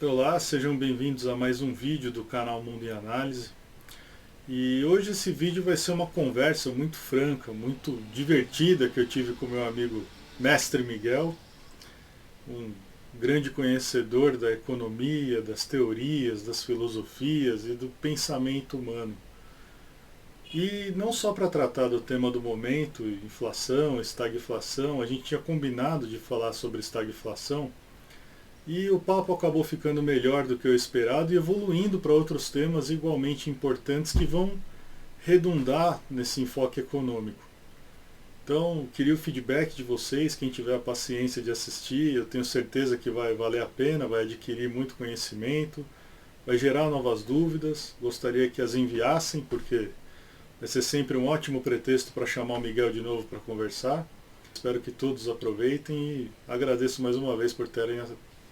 Olá, sejam bem-vindos a mais um vídeo do canal Mundo em Análise. E hoje esse vídeo vai ser uma conversa muito franca, muito divertida que eu tive com meu amigo Mestre Miguel, um grande conhecedor da economia, das teorias, das filosofias e do pensamento humano. E não só para tratar do tema do momento, inflação, estagflação, a gente tinha combinado de falar sobre estagflação. E o papo acabou ficando melhor do que eu esperado e evoluindo para outros temas igualmente importantes que vão redundar nesse enfoque econômico. Então, queria o feedback de vocês, quem tiver a paciência de assistir, eu tenho certeza que vai valer a pena, vai adquirir muito conhecimento, vai gerar novas dúvidas. Gostaria que as enviassem, porque vai ser sempre um ótimo pretexto para chamar o Miguel de novo para conversar. Espero que todos aproveitem e agradeço mais uma vez por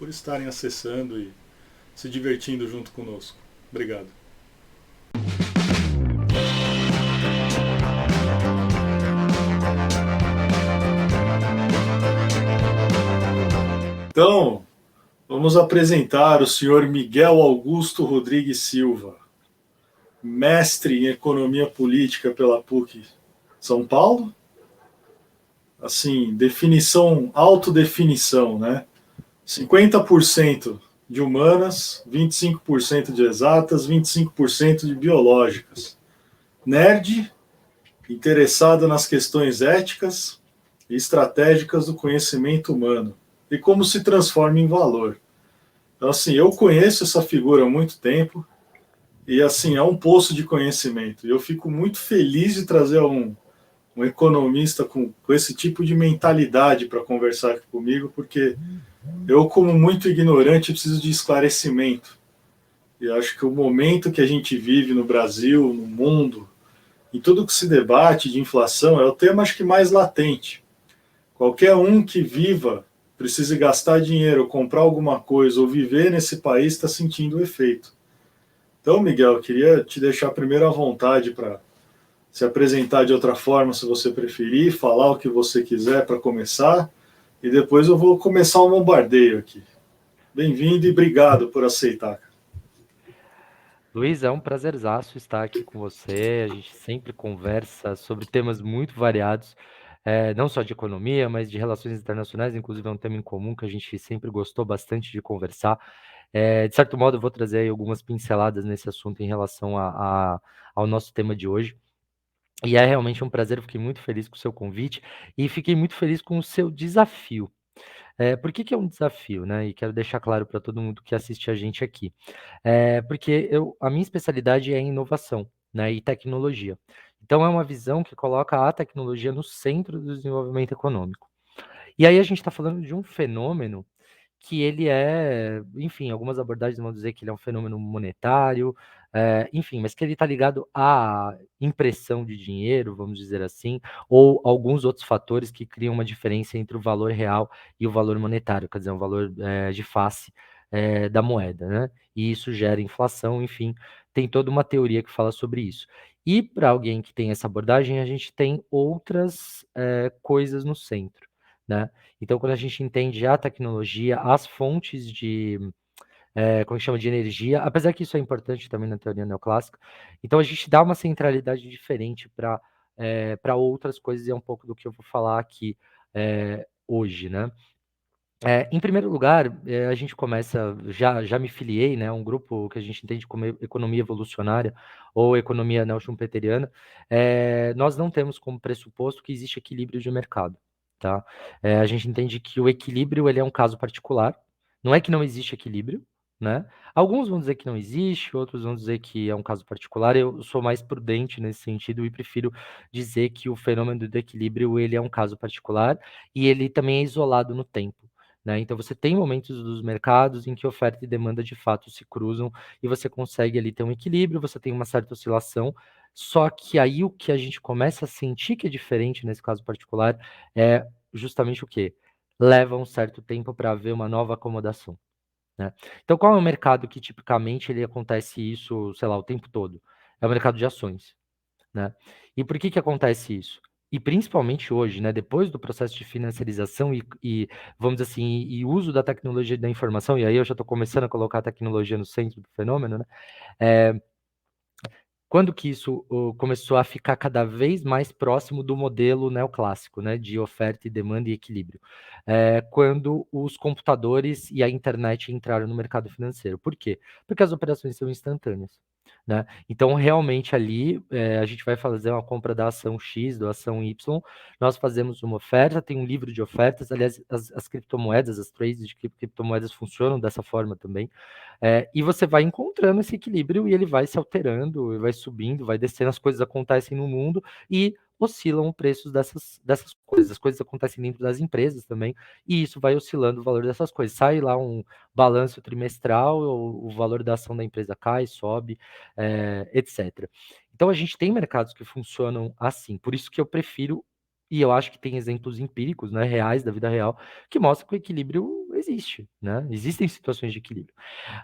estarem acessando e se divertindo junto conosco. Obrigado. Então, vamos apresentar o senhor Miguel Augusto Rodrigues Silva, mestre em Economia Política pela PUC São Paulo. Assim, definição, autodefinição, né? 50% de humanas, 25% de exatas, 25% de biológicas. Nerd, interessado nas questões éticas e estratégicas do conhecimento humano e como se transforma em valor. Então, assim, eu conheço essa figura há muito tempo e, assim, é um poço de conhecimento. E eu fico muito feliz de trazer um economista com esse tipo de mentalidade para conversar aqui comigo, porque eu, como muito ignorante, preciso de esclarecimento. E acho que o momento que a gente vive no Brasil, no mundo, em tudo que se debate de inflação, é o tema acho que mais latente. Qualquer um que viva, precise gastar dinheiro, comprar alguma coisa ou viver nesse país está sentindo o efeito. Então, Miguel, eu queria te deixar primeiro à vontade para se apresentar de outra forma, se você preferir, falar o que você quiser para começar, e depois eu vou começar o bombardeio aqui. Bem-vindo e obrigado por aceitar. Luiz, é um prazerzaço estar aqui com você. A gente sempre conversa sobre temas muito variados, não só de economia, mas de relações internacionais. Inclusive, é um tema em comum que a gente sempre gostou bastante de conversar. De certo modo, eu vou trazer aí algumas pinceladas nesse assunto em relação ao nosso tema de hoje. E é realmente um prazer, eu fiquei muito feliz com o seu convite e fiquei muito feliz com o seu desafio. Por que que é um desafio, né? E quero deixar claro para todo mundo que assiste a gente aqui. Porque a minha especialidade é em inovação, né, e tecnologia. Então é uma visão que coloca a tecnologia no centro do desenvolvimento econômico. E aí a gente está falando de um fenômeno que ele enfim, algumas abordagens vão dizer que ele é um fenômeno monetário, enfim, mas que ele está ligado à impressão de dinheiro, vamos dizer assim, ou alguns outros fatores que criam uma diferença entre o valor real e o valor monetário, quer dizer, um valor de face da moeda, né? E isso gera inflação, enfim, tem toda uma teoria que fala sobre isso. E para alguém que tem essa abordagem, a gente tem outras coisas no centro, né? Então, quando a gente entende a tecnologia, as fontes como que chama, de energia, apesar que isso é importante também na teoria neoclássica, então a gente dá uma centralidade diferente para outras coisas, e é um pouco do que eu vou falar aqui hoje, né? Em primeiro lugar, a gente começa, já me filiei, né, a um grupo que a gente entende como economia evolucionária ou economia neo-schumpeteriana. Nós não temos como pressuposto que existe equilíbrio de mercado, tá? A gente entende que o equilíbrio ele é um caso particular, não é que não existe equilíbrio, né? Alguns vão dizer que não existe, outros vão dizer que é um caso particular. Eu sou mais prudente nesse sentido e prefiro dizer que o fenômeno do equilíbrio ele é um caso particular e ele também é isolado no tempo. Né? Então, você tem momentos dos mercados em que oferta e demanda de fato se cruzam e você consegue ali ter um equilíbrio, você tem uma certa oscilação, só que aí o que a gente começa a sentir que é diferente nesse caso particular é justamente o quê? Leva um certo tempo para haver uma nova acomodação. Né? Então, qual é o mercado que tipicamente ele acontece isso, sei lá, o tempo todo? É o mercado de ações. Né? E por que que acontece isso? e principalmente hoje, né, depois do processo de financiarização vamos dizer assim, e uso da tecnologia da informação, e aí eu já estou começando a colocar a tecnologia no centro do fenômeno, né? Quando que isso começou a ficar cada vez mais próximo do modelo neoclássico, né, de oferta e demanda e equilíbrio? Quando os computadores e a internet entraram no mercado financeiro. Por quê? Porque as operações são instantâneas, né? Então, realmente ali, a gente vai fazer uma compra da ação X, da ação Y, nós fazemos uma oferta, tem um livro de ofertas, aliás, as criptomoedas, as trades de criptomoedas funcionam dessa forma também, e você vai encontrando esse equilíbrio e ele vai se alterando, vai subindo, vai descendo, as coisas acontecem no mundo e oscilam os preços dessas coisas. As coisas acontecem dentro das empresas também, e isso vai oscilando o valor dessas coisas. Sai lá um balanço trimestral, o valor da ação da empresa cai, sobe, etc. Então a gente tem mercados que funcionam assim, por isso que eu prefiro, e eu acho que tem exemplos empíricos, né, reais da vida real, que mostram que o equilíbrio existe, né? Existem situações de equilíbrio.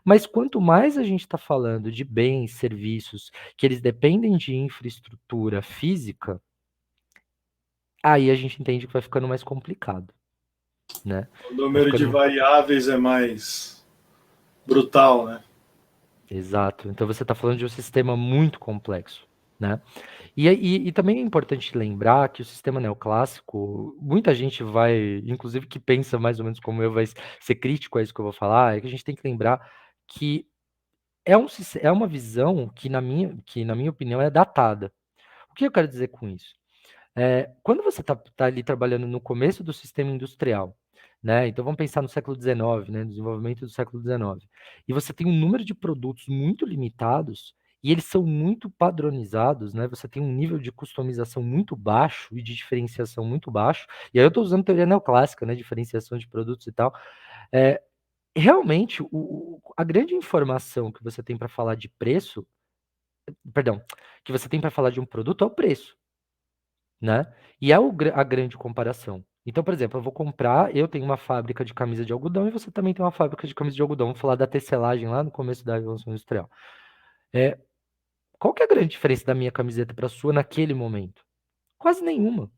Mas quanto mais a gente está falando de bens, serviços, que eles dependem de infraestrutura física, aí a gente entende que vai ficando mais complicado, né? O Vai número de ficando. variáveis é mais brutal, né? Exato. Então você está falando de um sistema muito complexo, né? E também é importante lembrar que o sistema neoclássico, muita gente vai, inclusive que pensa mais ou menos como eu, vai ser crítico a isso que eu vou falar, é que a gente tem que lembrar que é uma visão que, na minha opinião, é datada. O que eu quero dizer com isso? Quando você está ali trabalhando no começo do sistema industrial, né? Então vamos pensar no século XIX, né? No desenvolvimento do século XIX. E você tem um número de produtos muito limitados e eles são muito padronizados, né? Você tem um nível de customização muito baixo e de diferenciação muito baixo. E aí eu estou usando teoria neoclássica, né? Diferenciação de produtos e tal. É, realmente, a grande informação que você tem para falar de preço, perdão, que você tem para falar de um produto é o preço, né? E é a grande comparação. Então, por exemplo, eu tenho uma fábrica de camisa de algodão e você também tem uma fábrica de camisa de algodão. Vamos falar da tecelagem lá no começo da Revolução Industrial. É, qual que é a grande diferença da minha camiseta para a sua naquele momento? Quase nenhuma.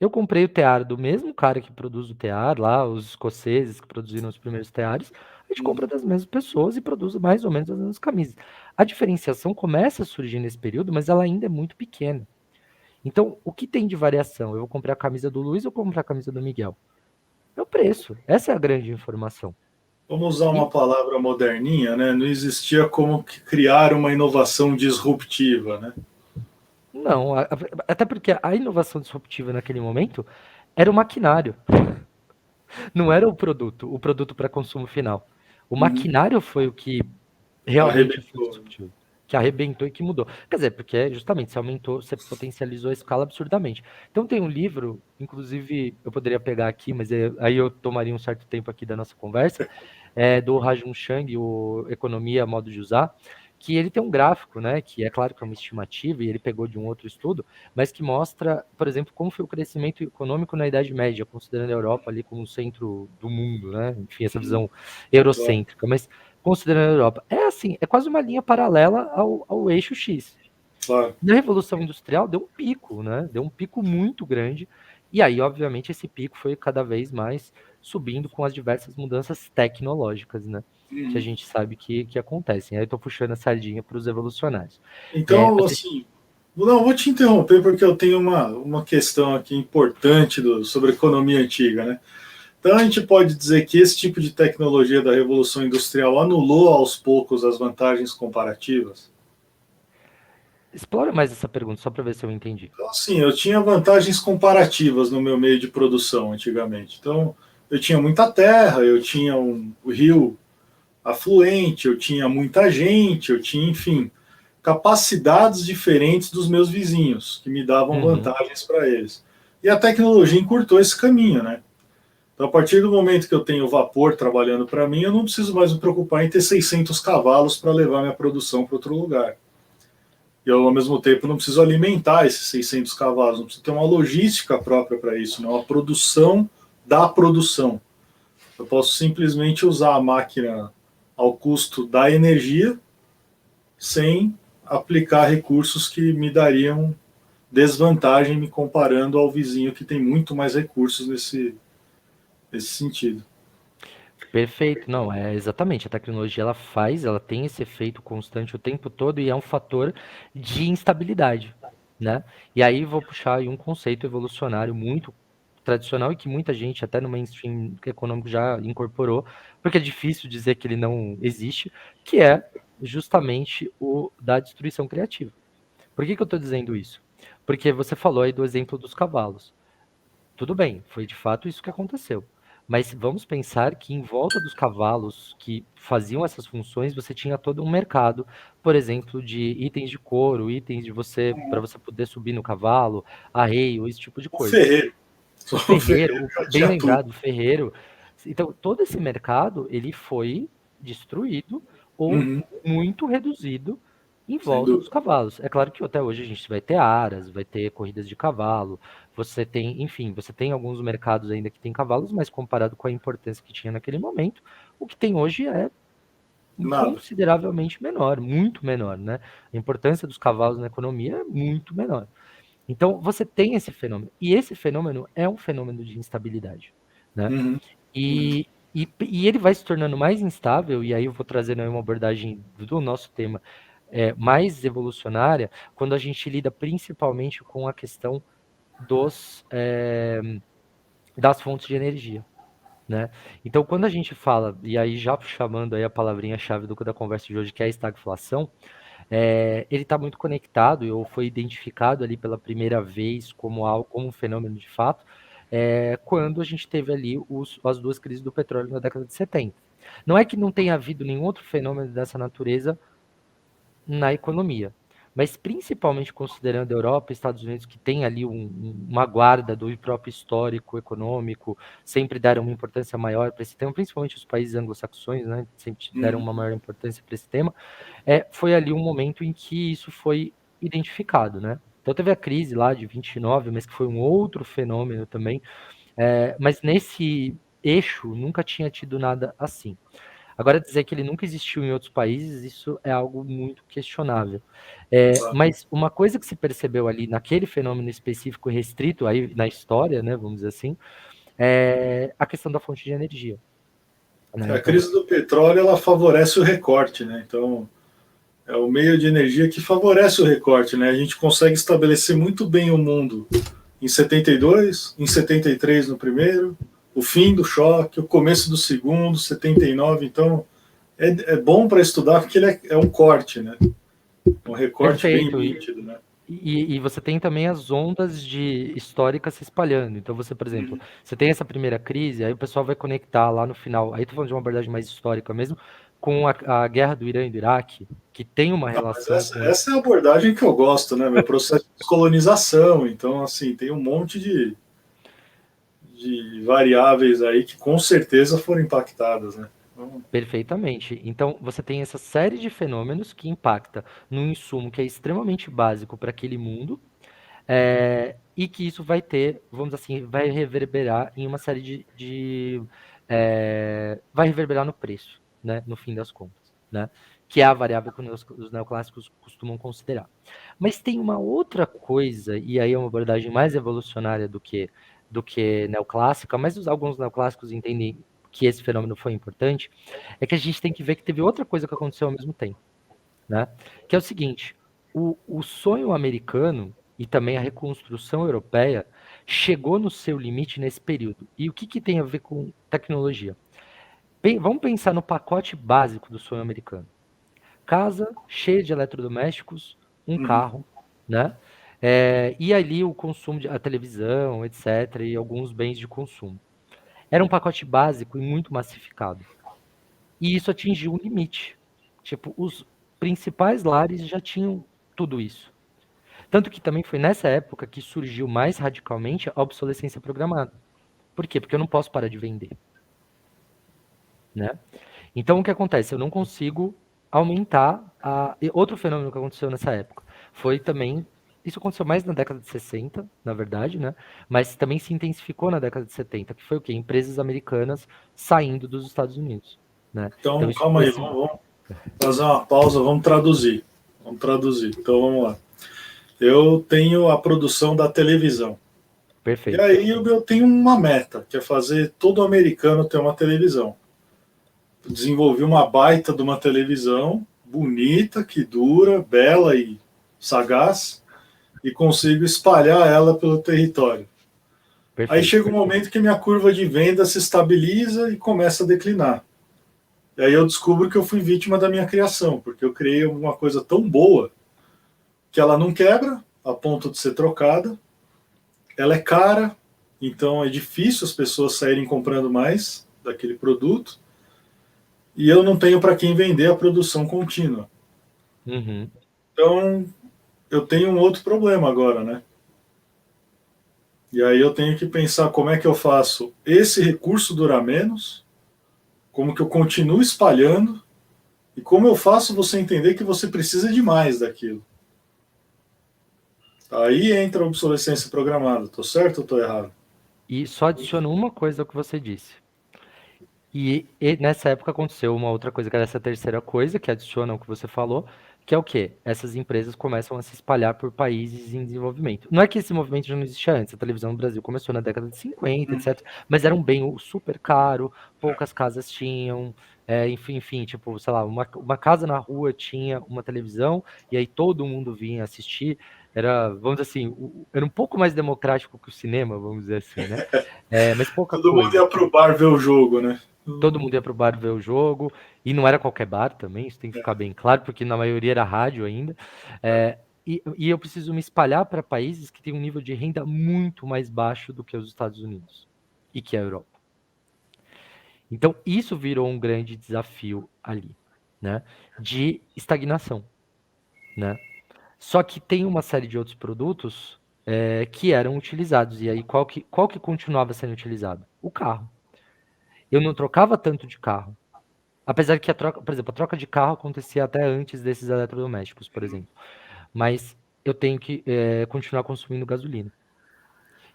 Eu comprei o tear do mesmo cara que produz o tear, lá, os escoceses que produziram os primeiros teares. A gente compra das mesmas pessoas e produz mais ou menos as mesmas camisas. A diferenciação começa a surgir nesse período, mas ela ainda é muito pequena. Então, o que tem de variação? Eu vou comprar a camisa do Luiz ou vou comprar a camisa do Miguel? É o preço. Essa é a grande informação. Vamos usar uma E palavra moderninha, né? Não existia como criar uma inovação disruptiva, né? não, até porque a inovação disruptiva naquele momento era o maquinário, não era o produto para consumo final. O Uhum. maquinário foi o que realmente foi Arrebentou. disruptivo, que arrebentou e que mudou. Quer dizer, porque justamente você aumentou, você potencializou a escala absurdamente. Então tem um livro, inclusive eu poderia pegar aqui, mas aí eu tomaria um certo tempo aqui da nossa conversa, do Rajun Chang, o Economia, Modo de Usar, que ele tem um gráfico, né, que é claro que é uma estimativa, e ele pegou de um outro estudo, mas que mostra, por exemplo, como foi o crescimento econômico na Idade Média, considerando a Europa ali como o centro do mundo, né, enfim, essa visão Claro, eurocêntrica, mas considerando a Europa. É assim, é quase uma linha paralela ao eixo X. claro. Na Revolução Industrial deu um pico, né? Deu um pico muito grande. E aí, obviamente, esse pico foi cada vez mais subindo com as diversas mudanças tecnológicas, né? Que a Uhum. gente sabe que acontecem. Aí eu estou puxando a sardinha para os evolucionários. Então, Mas assim, não, vou te interromper porque eu tenho uma questão aqui importante sobre economia antiga, né? Então a gente pode dizer que esse tipo de tecnologia da Revolução Industrial anulou aos poucos as vantagens comparativas? explora mais essa pergunta, só para ver se eu entendi. Então, assim, eu tinha vantagens comparativas no meu meio de produção antigamente. Então, eu tinha muita terra, eu tinha um rio afluente, eu tinha muita gente, eu tinha, enfim, capacidades diferentes dos meus vizinhos, que me davam Uhum, vantagens para eles. E a tecnologia encurtou esse caminho, né? Então, a partir do momento que eu tenho vapor trabalhando para mim, eu não preciso mais me preocupar em ter 600 cavalos para levar minha produção para outro lugar. E eu, ao mesmo tempo, não preciso alimentar esses 600 cavalos, não preciso ter uma logística própria para isso, né? Uma produção da produção. Eu posso simplesmente usar a máquina ao custo da energia sem aplicar recursos que me dariam desvantagem me comparando ao vizinho que tem muito mais recursos nesse sentido. Perfeito, não, é exatamente, a tecnologia ela tem esse efeito constante o tempo todo e é um fator de instabilidade, né? E aí vou puxar aí um conceito evolucionário muito tradicional e que muita gente até no mainstream econômico já incorporou, porque é difícil dizer que ele não existe, que é justamente o da destruição criativa. Por que que eu estou dizendo isso? Porque você falou aí do exemplo dos cavalos. Tudo bem, foi de fato isso que aconteceu. Mas vamos pensar que em volta dos cavalos que faziam essas funções, você tinha todo um mercado, por exemplo, de itens de couro, itens de você para você poder subir no cavalo, arreio, esse tipo de O coisa. ferreiro, O o ferreiro ferreiro, já bem tinha tudo. lembrado, o ferreiro. Então, todo esse mercado, ele foi destruído ou Uhum, muito reduzido em sem volta dos dúvida. cavalos. É claro que até hoje a gente vai ter aras, vai ter corridas de cavalo, você tem, enfim, você tem alguns mercados ainda que tem cavalos, mas comparado com a importância que tinha naquele momento, o que tem hoje é Nada. consideravelmente menor, muito menor, né? A importância dos cavalos na economia é muito menor. Então, você tem esse fenômeno. E esse fenômeno é um fenômeno de instabilidade, né? Uhum, uhum. E ele vai se tornando mais instável, e aí eu vou trazendo aí uma abordagem do nosso tema mais evolucionária, quando a gente lida principalmente com a questão das fontes de energia, né? Então, quando a gente fala, e aí já chamando aí a palavrinha-chave da conversa de hoje, que é a estagflação, ele está muito conectado, ou foi identificado ali pela primeira vez como algo, como um fenômeno de fato, quando a gente teve ali as duas crises do petróleo na década de 70. Não é que não tenha havido nenhum outro fenômeno dessa natureza na economia, mas principalmente considerando a Europa e Estados Unidos, que tem ali uma guarda do próprio histórico econômico, sempre deram uma importância maior para esse tema, principalmente os países anglo-saxões, né, sempre deram Uhum. uma maior importância para esse tema, foi ali um momento em que isso foi identificado, né? Então teve a crise lá de 29, mas que foi um outro fenômeno também, mas nesse eixo nunca tinha tido nada assim. Agora, dizer que ele nunca existiu em outros países, isso é algo muito questionável. Claro. Mas uma coisa que se percebeu ali naquele fenômeno específico restrito aí na história, né, vamos dizer assim, é a questão da fonte de energia, né? A Então crise do petróleo ela favorece o recorte, né? Então é o meio de energia que favorece o recorte, né? A gente consegue estabelecer muito bem o mundo em 72, em 73 no primeiro, o fim do choque, o começo do segundo, 79. Então é bom para estudar porque ele é um corte, né? Um recorte bem perfeito. nítido, né? E você tem também as ondas de históricas se espalhando. Então você, por exemplo, você tem essa primeira crise, aí o pessoal vai conectar lá no final, aí tô falando de uma abordagem mais histórica mesmo, com a guerra do Irã e do Iraque, que tem uma Não, mas relação essa, com essa é a abordagem que eu gosto, né? Meu processo de descolonização. Então, assim, tem um monte de variáveis aí que com certeza foram impactadas, né? Então, perfeitamente. Então você tem essa série de fenômenos que impacta num insumo que é extremamente básico para aquele mundo, e que isso vai ter, vamos dizer assim, vai reverberar em uma série vai reverberar no preço, né, no fim das contas, né, que é a variável que os neoclássicos costumam considerar. Mas tem uma outra coisa, e aí é uma abordagem mais evolucionária do que neoclássica, mas alguns neoclássicos entendem que esse fenômeno foi importante, é que a gente tem que ver que teve outra coisa que aconteceu ao mesmo tempo, né? Que é o seguinte: o sonho americano e também a reconstrução europeia chegou no seu limite nesse período. E o que, que tem a ver com tecnologia? Vamos pensar no pacote básico do sonho americano: casa cheia de eletrodomésticos, um uhum. carro, né? E ali o consumo de a televisão, etc., e alguns bens de consumo. Era um pacote básico e muito massificado. E isso atingiu um limite. Tipo, os principais lares já tinham tudo isso. Tanto que também foi nessa época que surgiu mais radicalmente a obsolescência programada. Por quê? Porque eu não posso parar de vender, né? Então o que acontece? Eu não consigo aumentar outro fenômeno que aconteceu nessa época foi também, isso aconteceu mais na década de 60, na verdade, né? Mas também se intensificou na década de 70, que foi o quê? Empresas americanas saindo dos Estados Unidos, né? Então Então, isso calma aí, trouxe. vamos fazer uma pausa, vamos traduzir. Vamos traduzir. Então, vamos lá. eu tenho a produção da televisão. E Perfeito. aí eu tenho uma meta, que é fazer todo americano ter uma televisão. Desenvolvi uma baita de uma televisão, bonita, que dura, bela e sagaz, e consigo espalhar ela pelo território. Aí Perfeito. chega um momento que minha curva de venda se estabiliza e começa a declinar. E aí eu descubro que eu fui vítima da minha criação, porque eu criei uma coisa tão boa que ela não quebra a ponto de ser trocada, ela é cara, então é difícil as pessoas saírem comprando mais daquele produto, e eu não tenho para quem vender a produção contínua. Uhum. Então eu tenho um outro problema agora, né? E aí eu tenho que pensar como é que eu faço esse recurso durar menos, como que eu continuo espalhando e como eu faço você entender que você precisa de mais daquilo. Aí entra a obsolescência programada. Tô certo ou tô errado? E só adiciono uma coisa ao que você disse. E nessa época aconteceu uma outra coisa, que era essa terceira coisa, que adiciona ao que você falou, que é o quê? Essas empresas começam a se espalhar por países em desenvolvimento. Não é que esse movimento já não existia antes, a televisão no Brasil começou na década de 50, etc. Mas era um bem super caro, poucas casas tinham, enfim, tipo, sei lá, uma casa na rua tinha uma televisão, e aí todo mundo vinha assistir. Era, vamos dizer assim, era um pouco mais democrático que o cinema, vamos dizer assim, né? Mas pouca Todo mundo coisa. ia pro bar ver o jogo, né? Todo mundo ia pro bar ver o jogo, e não era qualquer bar também, isso tem que ficar bem claro, porque na maioria era rádio ainda. E eu preciso me espalhar para países que têm um nível de renda muito mais baixo do que os Estados Unidos e que a Europa. Então, isso virou um grande desafio ali, né? De estagnação, né? Só que tem uma série de outros produtos que eram utilizados. E aí, qual que continuava sendo utilizado? O carro. Eu não trocava tanto de carro. Apesar que a troca, por exemplo, a troca de carro acontecia até antes desses eletrodomésticos, por exemplo. Mas eu tenho que continuar consumindo gasolina.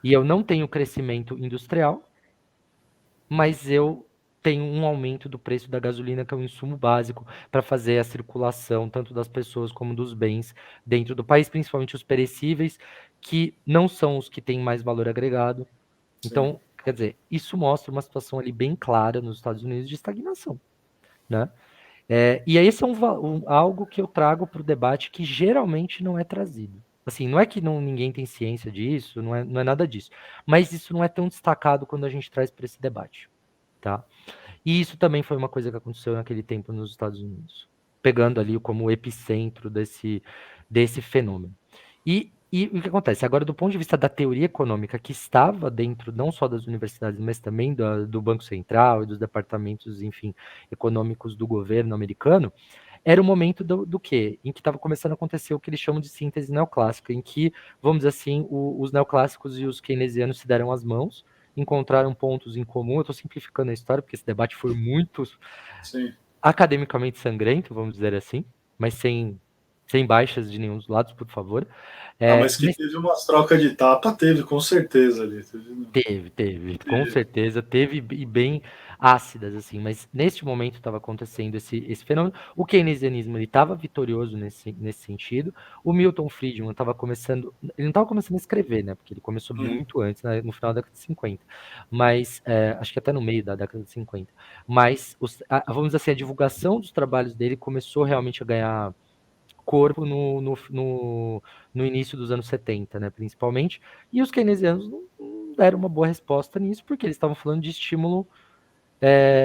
E eu não tenho crescimento industrial, mas eu tenho um aumento do preço da gasolina, que é um insumo básico para fazer a circulação tanto das pessoas como dos bens dentro do país, principalmente os perecíveis, que não são os que têm mais valor agregado. Sim. Então, quer dizer, isso mostra uma situação ali bem clara nos Estados Unidos de estagnação, né? E aí esse é algo que eu trago para o debate que geralmente não é trazido. Assim, não é que ninguém tem ciência disso, não é nada disso. Mas isso não é tão destacado quando a gente traz para esse debate, tá? E isso também foi uma coisa que aconteceu naquele tempo nos Estados Unidos, pegando ali como epicentro desse fenômeno. E o que acontece? Agora, do ponto de vista da teoria econômica, que estava dentro não só das universidades, mas também do Banco Central e dos departamentos, enfim, econômicos do governo americano, era o momento do quê? Em que estava começando a acontecer o que eles chamam de síntese neoclássica, em que, vamos dizer assim, os neoclássicos e os keynesianos se deram as mãos, encontraram pontos em comum. Eu estou simplificando a história, porque esse debate foi muito Sim. academicamente sangrento, vamos dizer assim, mas sem baixas de nenhum dos lados, por favor. Ah, mas que Mas teve umas trocas de tapa, teve, com certeza ali. teve, com certeza, teve e bem ácidas, assim, mas neste momento estava acontecendo esse fenômeno. O keynesianismo estava vitorioso nesse sentido. O Milton Friedman estava começando, ele não estava começando a escrever, né, porque ele começou muito antes, né, no final da década de 50, mas acho que até no meio da década de 50. Mas, vamos dizer assim, a divulgação dos trabalhos dele começou realmente a ganhar corpo no início dos anos 70, né, principalmente, e os keynesianos não deram uma boa resposta nisso, porque eles estavam falando de estímulo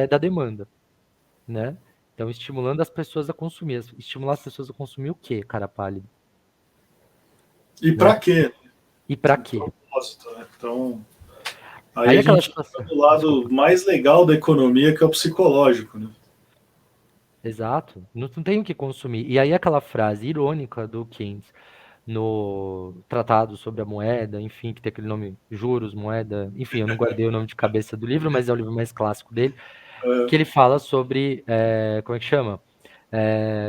da demanda, né? Então, estimulando as pessoas a consumir. Estimular as pessoas a consumir o quê, cara pálido? E Né? para quê? E para O quê? propósito, né? Então, aí Aí a aquela gente situação. está do lado Desculpa. mais legal da economia, que é o psicológico, né? Exato. Não tem o que consumir. E aí aquela frase irônica do Keynes no tratado sobre a moeda, enfim, que tem aquele nome juros, moeda, enfim, eu não guardei o nome de cabeça do livro, mas é o livro mais clássico dele, que ele fala sobre, como é que chama?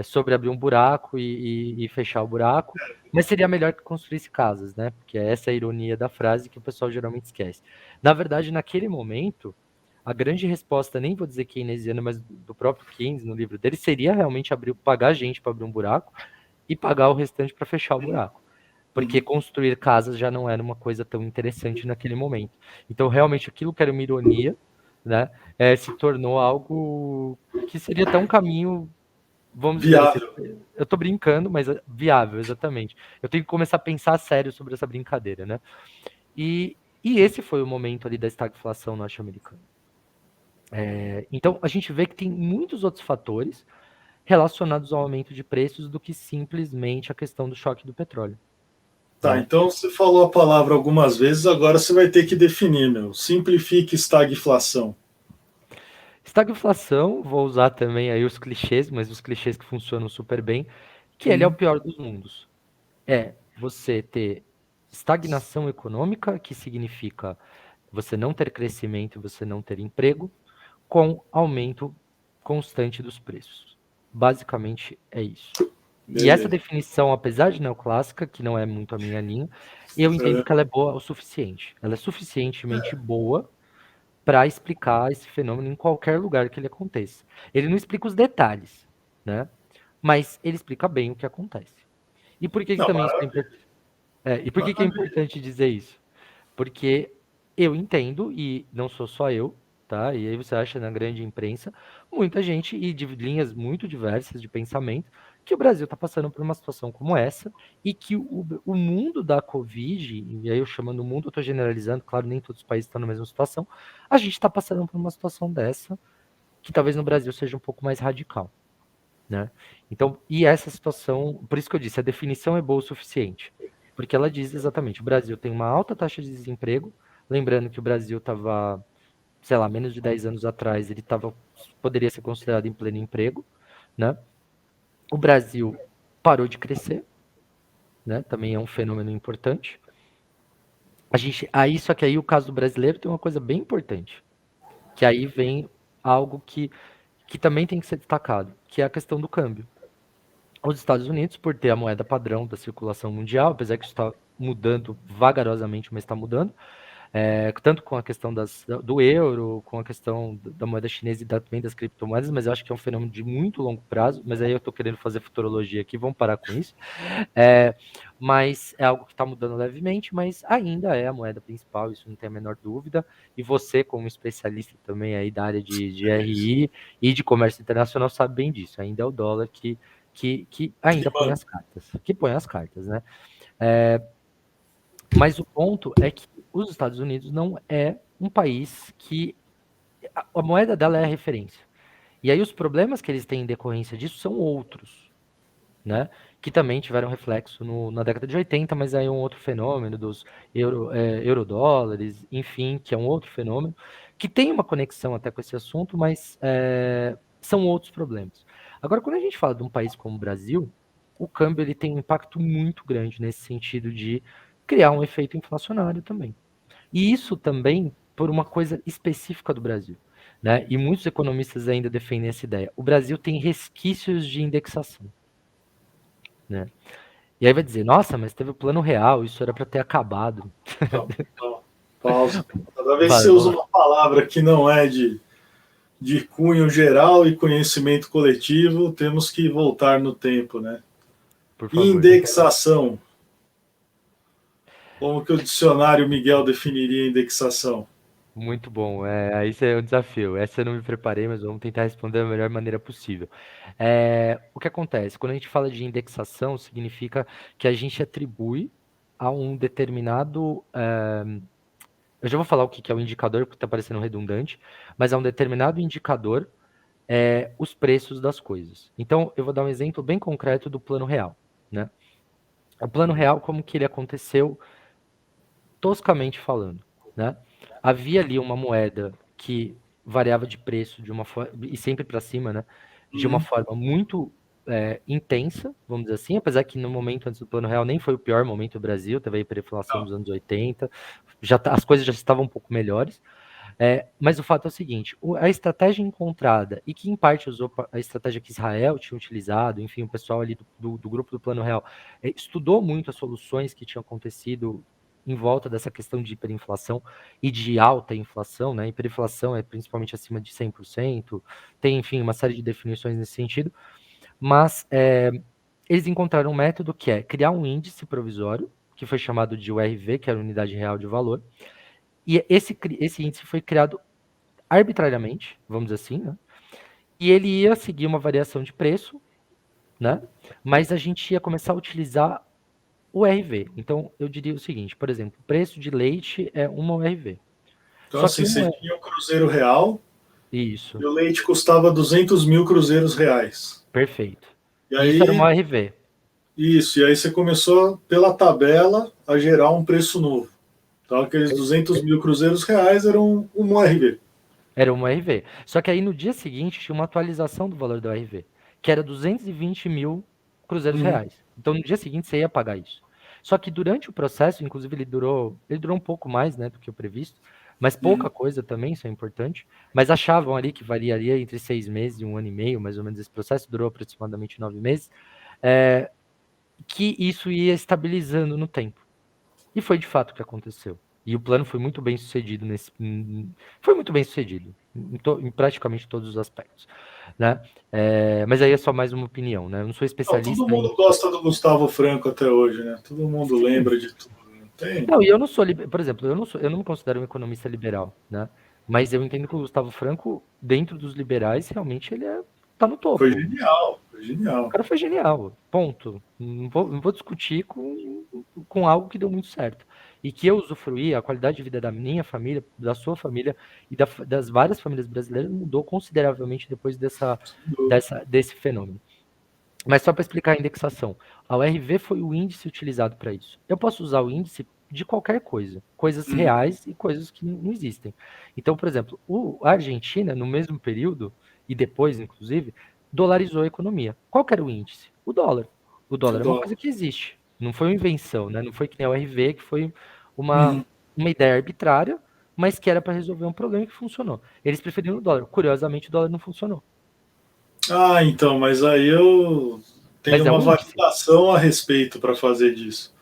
Sobre abrir um buraco e fechar o buraco, mas seria melhor que construísse casas, né? Porque essa é a ironia da frase que o pessoal geralmente esquece. Na verdade, naquele momento, a grande resposta, nem vou dizer keynesiana, mas do próprio Keynes, no livro dele, seria realmente pagar gente para abrir um buraco e pagar o restante para fechar o buraco. porque construir casas já não era uma coisa tão interessante naquele momento. Então, realmente, aquilo que era uma ironia, né, se tornou algo que seria até um caminho, vamos dizer assim, Viável. eu estou brincando, mas é viável, exatamente. Eu tenho que começar a pensar sério sobre essa brincadeira, né? E esse foi o momento ali da estagflação norte-americana. Então, a gente vê que tem muitos outros fatores relacionados ao aumento de preços do que simplesmente a questão do choque do petróleo. Tá, Né? então você falou a palavra algumas vezes, agora você vai ter que definir, meu. Simplifique estagflação. Estagflação, vou usar também aí os clichês, mas os clichês que funcionam super bem, que ele é o Hum, pior dos mundos. É você ter estagnação econômica, que significa você não ter crescimento e você não ter emprego, com aumento constante dos preços. Basicamente é isso. E essa beleza. definição, apesar de neoclássica, que não é muito a minha linha, eu entendo que ela é boa o suficiente. Ela é suficientemente boa para explicar esse fenômeno em qualquer lugar que ele aconteça. Ele não explica os detalhes, né? Mas ele explica bem o que acontece. E por que, que Não, também isso é maravilha. importante? E por que é Maravilha. importante dizer isso? Porque eu entendo, e não sou só eu, tá? E aí você acha na grande imprensa, muita gente, e de linhas muito diversas de pensamento, que o Brasil está passando por uma situação como essa, e que o mundo da Covid, e aí eu chamando o mundo, eu estou generalizando, claro, nem todos os países estão na mesma situação, a gente está passando por uma situação dessa, que talvez no Brasil seja um pouco mais radical. Né? Então, e essa situação, por isso que eu disse, a definição é boa o suficiente, porque ela diz exatamente, o Brasil tem uma alta taxa de desemprego, lembrando que o Brasil estava, sei lá, menos de 10 anos atrás, ele poderia ser considerado em pleno emprego, né? O Brasil parou de crescer, né? Também é um fenômeno importante. Só que aí o caso do brasileiro tem uma coisa bem importante, que aí vem algo que também tem que ser destacado, que é a questão do câmbio. Os Estados Unidos, por ter a moeda padrão da circulação mundial, apesar que isso está mudando vagarosamente, mas está mudando, tanto com a questão do euro, com a questão da moeda chinesa e também das criptomoedas, mas eu acho que é um fenômeno de muito longo prazo, mas aí eu estou querendo fazer futurologia aqui, vamos parar com isso. Mas é algo que está mudando levemente, mas ainda é a moeda principal, isso não tem a menor dúvida, e você, como especialista também aí da área de RI e de comércio internacional, sabe bem disso, ainda é o dólar que ainda põe as cartas, né? Mas o ponto é que os Estados Unidos não é um país que a moeda dela é a referência. E aí os problemas que eles têm em decorrência disso são outros, né? Que também tiveram reflexo na década de 80, mas aí é um outro fenômeno dos eurodólares, enfim, que é um outro fenômeno, que tem uma conexão até com esse assunto, mas são outros problemas. Agora, quando a gente fala de um país como o Brasil, o câmbio ele tem um impacto muito grande nesse sentido de criar um efeito inflacionário também. E isso também por uma coisa específica do Brasil. Né? E muitos economistas ainda defendem essa ideia. O Brasil tem resquícios de indexação. Né? E aí vai dizer, nossa, mas teve o plano real, isso era para ter acabado. Calma, calma. Pausa. Toda vez que Vai, você usa vamos lá, uma palavra que não é de cunho geral e conhecimento coletivo, temos que voltar no tempo, né? por favor. Indexação. Como que o dicionário Miguel definiria indexação? Muito bom. Isso é um desafio. Essa eu não me preparei, mas vamos tentar responder da melhor maneira possível. O que acontece? Quando a gente fala de indexação, significa que a gente atribui a um determinado. Eu já vou falar o que é o indicador, porque está parecendo redundante, mas a um determinado indicador os preços das coisas. Então, eu vou dar um exemplo bem concreto do plano real. Né? O plano real, como que ele aconteceu, toscamente falando. Né? Havia ali uma moeda que variava de preço de uma forma, e sempre para cima, né? De uma Uhum. forma muito intensa, vamos dizer assim, apesar que no momento antes do Plano Real nem foi o pior momento do Brasil, teve a hiperinflação Não. dos anos 80, as coisas já estavam um pouco melhores, mas o fato é o seguinte, a estratégia encontrada, e que em parte usou a estratégia que Israel tinha utilizado, enfim, o pessoal ali do grupo do Plano Real, estudou muito as soluções que tinham acontecido em volta dessa questão de hiperinflação e de alta inflação, né? Hiperinflação é principalmente acima de 100%, tem, enfim, uma série de definições nesse sentido, mas eles encontraram um método que é criar um índice provisório, que foi chamado de URV, que era Unidade Real de Valor, e esse índice foi criado arbitrariamente, vamos dizer assim, né? E ele ia seguir uma variação de preço, né? Mas a gente ia começar a utilizar o URV. Então, eu diria o seguinte, por exemplo, o preço de leite é uma URV. Então, Só que assim, você uma... tinha o Cruzeiro Real Isso, e o leite custava 200 mil cruzeiros reais. perfeito. E E isso era uma aí, URV. isso, e aí você começou, pela tabela, a gerar um preço novo. Então, aqueles 200 mil cruzeiros reais eram um RV. Era uma URV. Só que aí no dia seguinte tinha uma atualização do valor da URV, que era 220 mil cruzeiros Uhum. reais. Então no dia seguinte você ia pagar isso. Só que durante o processo, inclusive ele durou um pouco mais, né, do que o previsto, mas pouca Uhum. coisa também, isso é importante. Mas achavam ali que variaria entre 6 meses e um ano e meio, mais ou menos esse processo, durou aproximadamente 9 meses, é, que isso ia estabilizando no tempo. E foi de fato o que aconteceu. E o plano foi muito bem sucedido foi muito bem sucedido em praticamente todos os aspectos, né? Mas aí é só mais uma opinião, né? Eu não sou Não, todo especialista em... mundo gosta do Gustavo Franco até hoje, né? Todo mundo Sim. lembra de tudo. Não tem? Não, e eu não sou, por exemplo, eu não me considero um economista liberal, né? Mas eu entendo que o Gustavo Franco, dentro dos liberais, realmente ele tá no Foi topo. genial, foi O genial. cara foi genial, ponto. Não vou discutir com algo que deu muito certo. E que eu usufruí, a qualidade de vida da minha família, da sua família e das várias famílias brasileiras mudou consideravelmente depois desse fenômeno. Mas só para explicar a indexação, a URV foi o índice utilizado para isso. Eu posso usar o índice de qualquer coisa, coisas Uhum. reais e coisas que não existem. Então, por exemplo, a Argentina, no mesmo período, e depois, inclusive, dolarizou a economia. Qual que era o índice? O dólar. O O dólar é uma dólar. coisa que existe. Não foi uma invenção, né? Não foi que nem a URV, que foi uma, Uhum. uma ideia arbitrária, mas que era para resolver um problema que funcionou. Eles preferiram o dólar. Curiosamente, o dólar não funcionou. Ah, então, mas aí eu tenho Mas é uma um índice, validação a respeito para fazer disso.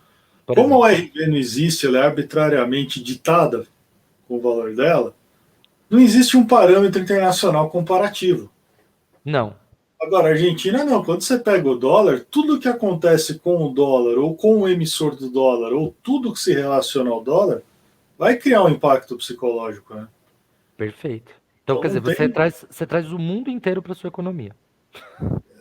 por Como a exemplo. URV não existe, ela é arbitrariamente ditada com o valor dela, não existe um parâmetro internacional comparativo. Não. Agora, a Argentina não. Quando você pega o dólar, tudo que acontece com o dólar, ou com o emissor do dólar, ou tudo que se relaciona ao dólar, vai criar um impacto psicológico, né? Perfeito. Então, Então quer não dizer, você tem. traz o mundo inteiro para sua economia.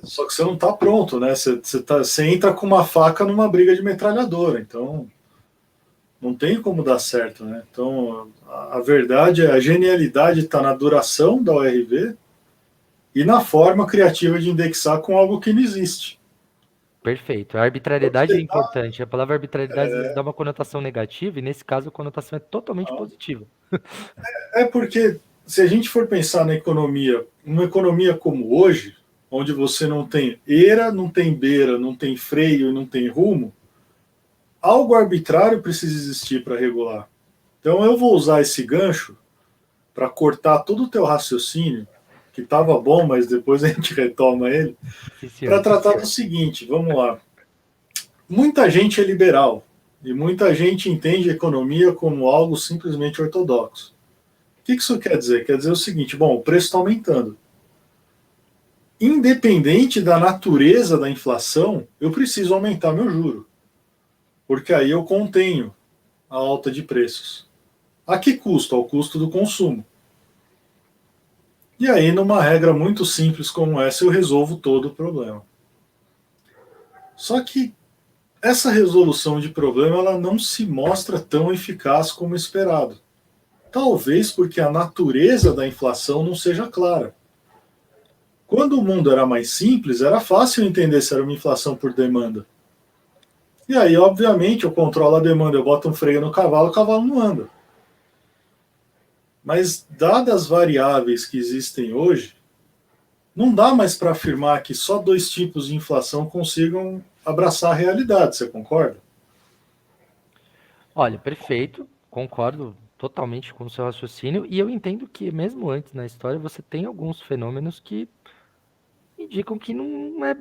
Só que você não está pronto, né? Você entra com uma faca numa briga de metralhadora. Então não tem como dar certo, né? Então a verdade é a genialidade está na duração da ORV e na forma criativa de indexar com algo que não existe. Perfeito. A arbitrariedade é Porque importante. A palavra arbitrariedade às vezes dá uma conotação negativa e nesse caso a conotação é totalmente positiva. é porque se a gente for pensar na economia, uma economia como hoje, onde você não tem eira, não tem beira, não tem freio e não tem rumo, algo arbitrário precisa existir para regular. Então eu vou usar esse gancho para cortar todo o teu raciocínio, que estava bom, mas depois a gente retoma ele, Sim, para senhor. tratar do seguinte, vamos lá. Muita gente é liberal e muita gente entende a economia como algo simplesmente ortodoxo. O que isso quer dizer? Quer dizer o seguinte, bom, o preço está aumentando. Independente da natureza da inflação, eu preciso aumentar meu juro, porque aí eu contenho a alta de preços. A que custo? Ao custo do consumo. E aí, numa regra muito simples como essa, eu resolvo todo o problema. Só que essa resolução de problema ela não se mostra tão eficaz como esperado. Talvez porque a natureza da inflação não seja clara. Quando o mundo era mais simples, era fácil entender se era uma inflação por demanda. E aí, obviamente, eu controlo a demanda, eu boto um freio no cavalo, o cavalo não anda. Mas, dadas as variáveis que existem hoje, não dá mais para afirmar que só dois tipos de inflação consigam abraçar a realidade, você concorda? Olha, perfeito. Concordo totalmente com o seu raciocínio. E eu entendo que, mesmo antes na história, você tem alguns fenômenos que indicam que não é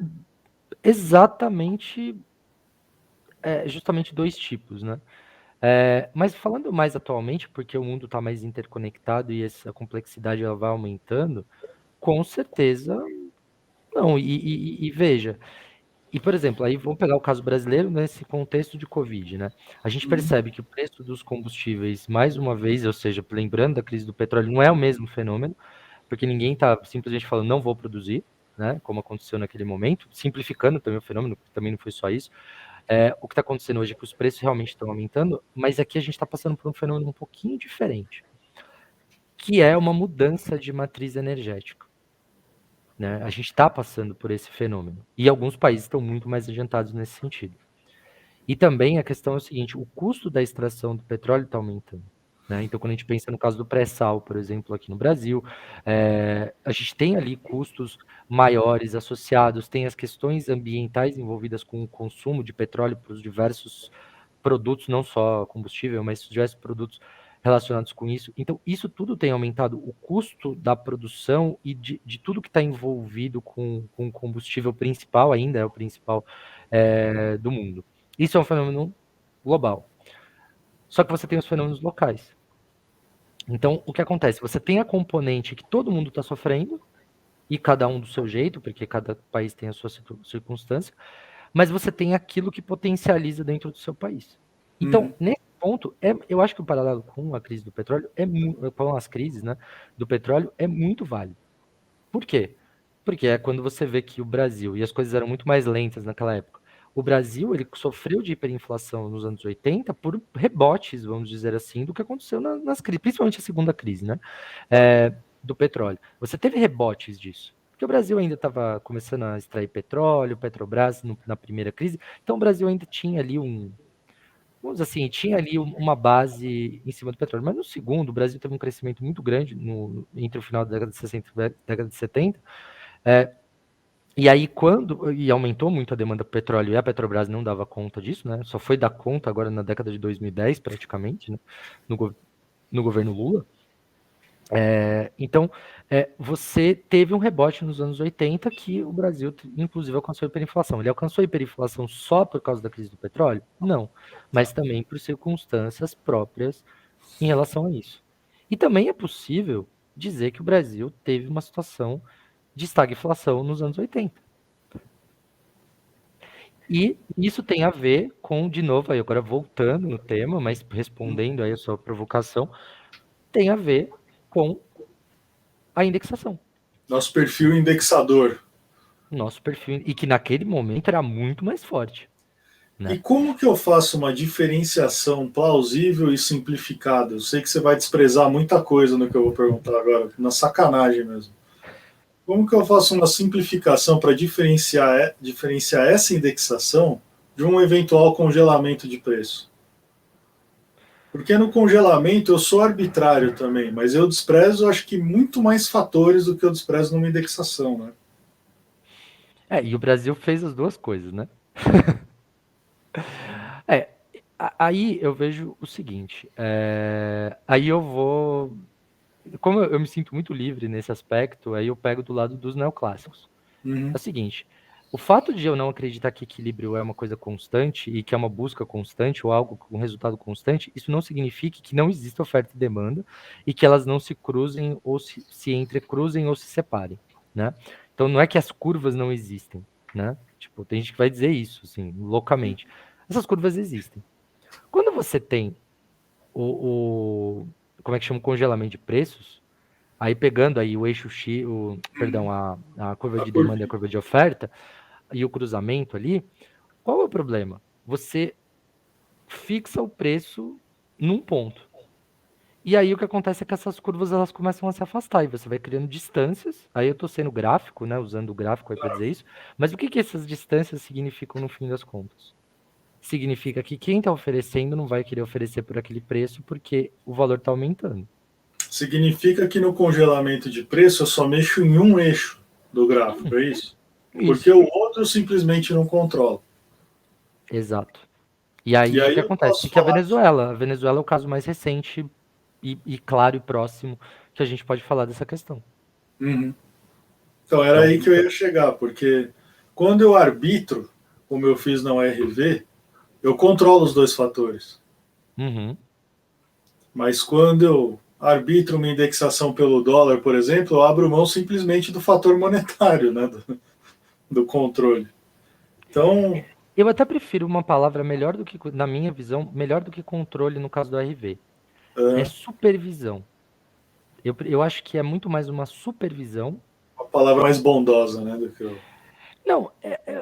exatamente, justamente dois tipos, né? Mas falando mais atualmente, porque o mundo está mais interconectado e essa complexidade ela vai aumentando, com certeza não. E veja, E, por exemplo, aí vamos pegar o caso brasileiro nesse contexto de Covid, né? A gente Uhum. percebe que o preço dos combustíveis, mais uma vez, ou seja, lembrando da crise do petróleo, não é o mesmo fenômeno, porque ninguém está simplesmente falando não vou produzir, né? Como aconteceu naquele momento, simplificando também o fenômeno, porque também não foi só isso. O que está acontecendo hoje é que os preços realmente estão aumentando, mas aqui a gente está passando por um fenômeno um pouquinho diferente, que é uma mudança de matriz energética. Né? A gente está passando por esse fenômeno. E alguns países estão muito mais adiantados nesse sentido. E também a questão é o seguinte: o custo da extração do petróleo está aumentando. Né? Então, quando a gente pensa no caso do pré-sal, por exemplo, aqui no Brasil, a gente tem ali custos maiores associados, tem as questões ambientais envolvidas com o consumo de petróleo para os diversos produtos, não só combustível, mas diversos produtos relacionados com isso. Então, isso tudo tem aumentado o custo da produção e de tudo que está envolvido com o combustível principal, ainda é o principal do mundo. Isso é um fenômeno global. Só que você tem os fenômenos locais. Então, o que acontece? Você tem a componente que todo mundo está sofrendo, e cada um do seu jeito, porque cada país tem a sua circunstância, mas você tem aquilo que potencializa dentro do seu país. Então, nesse ponto, eu acho que o paralelo com a crise do petróleo, com as crises, né, do petróleo, é muito válido. Por quê? Porque é quando você vê que o Brasil, e as coisas eram muito mais lentas naquela época, o Brasil ele sofreu de hiperinflação nos anos 80 por rebotes, vamos dizer assim, do que aconteceu nas crises, principalmente a segunda crise, né, do petróleo. Você teve rebotes disso. Porque o Brasil ainda estava começando a extrair petróleo, Petrobras na primeira crise, então o Brasil ainda tinha ali vamos dizer assim, tinha ali uma base em cima do petróleo. Mas no segundo, o Brasil teve um crescimento muito grande entre o final da década de 60 e a década de 70. E aí, e aumentou muito a demanda por petróleo, e a Petrobras não dava conta disso, né? Só foi dar conta agora na década de 2010, praticamente, né? No governo Lula. Então, você teve um rebote nos anos 80 que o Brasil, inclusive, alcançou a hiperinflação. Ele alcançou a hiperinflação só por causa da crise do petróleo? Não, mas também por circunstâncias próprias em relação a isso. E também é possível dizer que o Brasil teve uma situação de estagflação nos anos 80. E isso tem a ver com, de novo, aí agora voltando no tema, mas respondendo aí a sua provocação, tem a ver com a indexação. Nosso perfil indexador. Nosso perfil, e que naquele momento era muito mais forte. Né? E como que eu faço uma diferenciação plausível e simplificada? Eu sei que você vai desprezar muita coisa no que eu vou perguntar agora, na sacanagem mesmo. Como que eu faço uma simplificação para diferenciar essa indexação de um eventual congelamento de preço? Porque no congelamento eu sou arbitrário também, mas eu desprezo, acho que, muito mais fatores do que eu desprezo numa indexação, né? E o Brasil fez as duas coisas, né? Aí eu vejo o seguinte, aí eu vou... Como eu me sinto muito livre nesse aspecto, aí eu pego do lado dos neoclássicos. É o seguinte, o fato de eu não acreditar que equilíbrio é uma coisa constante e que é uma busca constante ou algo com resultado constante, isso não significa que não exista oferta e demanda e que elas não se cruzem ou se entrecruzem ou se separem, né? Então não é que as curvas não existem, né? Tipo, tem gente que vai dizer isso, assim, loucamente. Essas curvas existem. Quando você tem como é que chama, o congelamento de preços, aí pegando aí o eixo X, perdão, a curva de demanda e a curva de oferta, e o cruzamento ali, qual é o problema? Você fixa o preço num ponto. E aí o que acontece é que essas curvas elas começam a se afastar e você vai criando distâncias. Aí eu estou sendo gráfico, né, usando o gráfico aí para dizer isso. Mas o que essas distâncias significam no fim das contas? Significa que quem está oferecendo não vai querer oferecer por aquele preço porque o valor está aumentando. Significa que no congelamento de preço eu só mexo em um eixo do gráfico, é isso? Porque o outro eu simplesmente não controlo. Exato. E aí o que acontece? Que a Venezuela é o caso mais recente e claro e próximo que a gente pode falar dessa questão. Então era aí que eu ia chegar, porque quando eu arbitro, como eu fiz na URV, eu controlo os dois fatores. Mas quando eu arbitro uma indexação pelo dólar, por exemplo, eu abro mão simplesmente do fator monetário, né, do controle. Então, Eu até prefiro uma palavra melhor do que, na minha visão, melhor do que controle no caso do RV. É é supervisão. Eu acho que é muito mais uma supervisão. uma palavra mais bondosa, né, do que eu. Não,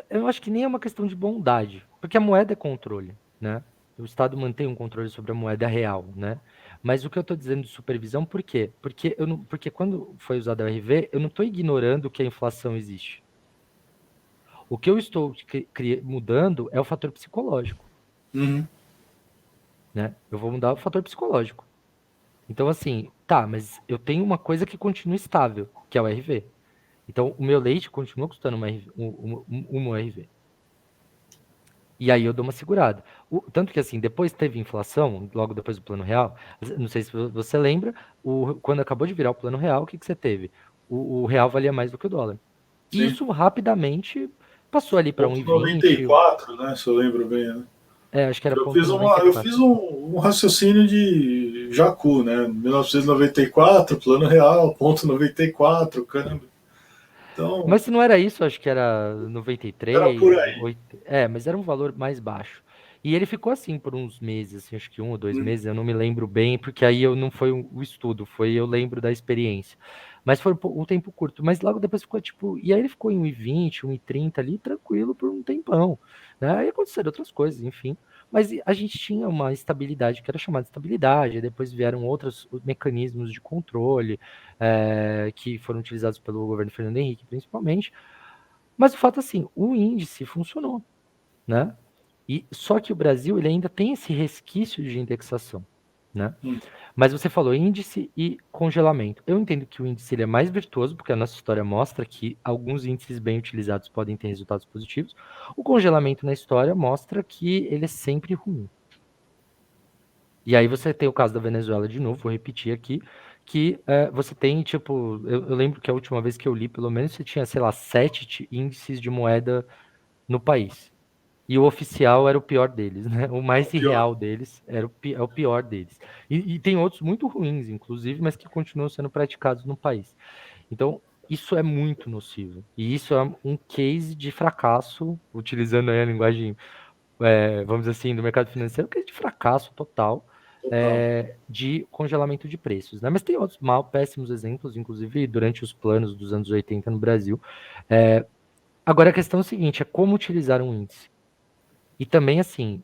eu acho que nem é uma questão de bondade, porque a moeda é controle, né? O Estado mantém um controle sobre a moeda real, né? Mas o que eu estou dizendo de supervisão, por quê? Porque, eu não, porque quando foi usado o RV, eu não estou ignorando que a inflação existe. O que eu estou mudando é o fator psicológico, Uhum. né? Eu vou mudar o fator psicológico. Então, assim, tá, mas eu tenho uma coisa que continua estável, que é o RV. Então, o meu leite continua custando uma RV, um RV. E aí eu dou uma segurada. Tanto que, assim, depois teve inflação, logo depois do Plano Real. Não sei se você lembra, quando acabou de virar o Plano Real, o que, que você teve? O real valia mais do que o dólar. E Sim. isso rapidamente passou ali para Ponto noventa e 1,20. quatro, né, se eu lembro bem, né? Acho que era Eu ponto fiz, noventa e eu fiz quatro. um raciocínio de Jacu, né? 1994, plano real, ponto 94, câmbio. Então, Mas se não era isso, acho que era era por 93, aí. mas era um valor mais baixo. E ele ficou assim por uns meses, assim, acho que 1 ou 2 meses, Hum, eu não me lembro bem, porque aí eu não foi o estudo, foi eu lembro da experiência. Mas foi um tempo curto, mas logo depois ficou tipo, e aí ele ficou em 1,20, 1,30 ali, tranquilo por um tempão, né? Aí aconteceram outras coisas, enfim. Mas a gente tinha uma estabilidade que era chamada de estabilidade, aí depois vieram outros mecanismos de controle, que foram utilizados pelo governo Fernando Henrique, principalmente. Mas o fato assim, o índice funcionou, né? E só que o Brasil ele ainda tem esse resquício de indexação, né? hum. Mas você falou índice e congelamento. Eu entendo que o índice ele é mais virtuoso, porque a nossa história mostra que alguns índices bem utilizados podem ter resultados positivos. O congelamento na história mostra que ele é sempre ruim. E aí você tem o caso da Venezuela de novo, vou repetir aqui, que você tem, tipo, eu lembro que a última vez que eu li, pelo menos você tinha, sei lá, 7 índices de moeda no país. E o oficial era o pior deles, né? O É o mais pior. irreal deles é o pior deles. E tem outros muito ruins, inclusive, mas que continuam sendo praticados no país. Então, isso é muito nocivo. E isso é um case de fracasso, utilizando aí a linguagem, vamos dizer assim, do mercado financeiro, case de fracasso total, Total. de congelamento de preços, né? Mas tem outros péssimos exemplos, inclusive durante os planos dos anos 80 no Brasil. Agora a questão é o seguinte, é como utilizar um índice. E também, assim,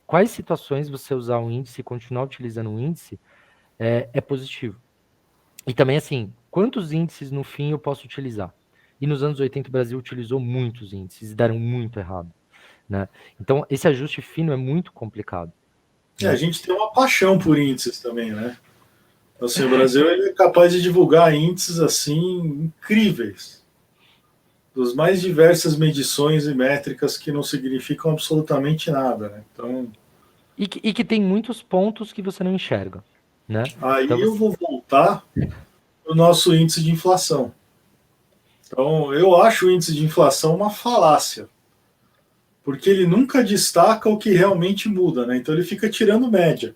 quais situações você usar um índice e continuar utilizando um índice é positivo. E também, assim, quantos índices no fim eu posso utilizar? E nos anos 80 o Brasil utilizou muitos índices e deram muito errado, né? Então, esse ajuste fino é muito complicado, A né? gente tem uma paixão por índices também, né? Assim, o Brasil ele é capaz de divulgar índices assim incríveis, dos mais diversas medições e métricas que não significam absolutamente nada, né? Então, E que tem muitos pontos que você não enxerga, né? Então, aí eu você... vou voltar para o nosso índice de inflação. Então, eu acho o índice de inflação uma falácia, porque ele nunca destaca o que realmente muda, né? Então ele fica tirando média.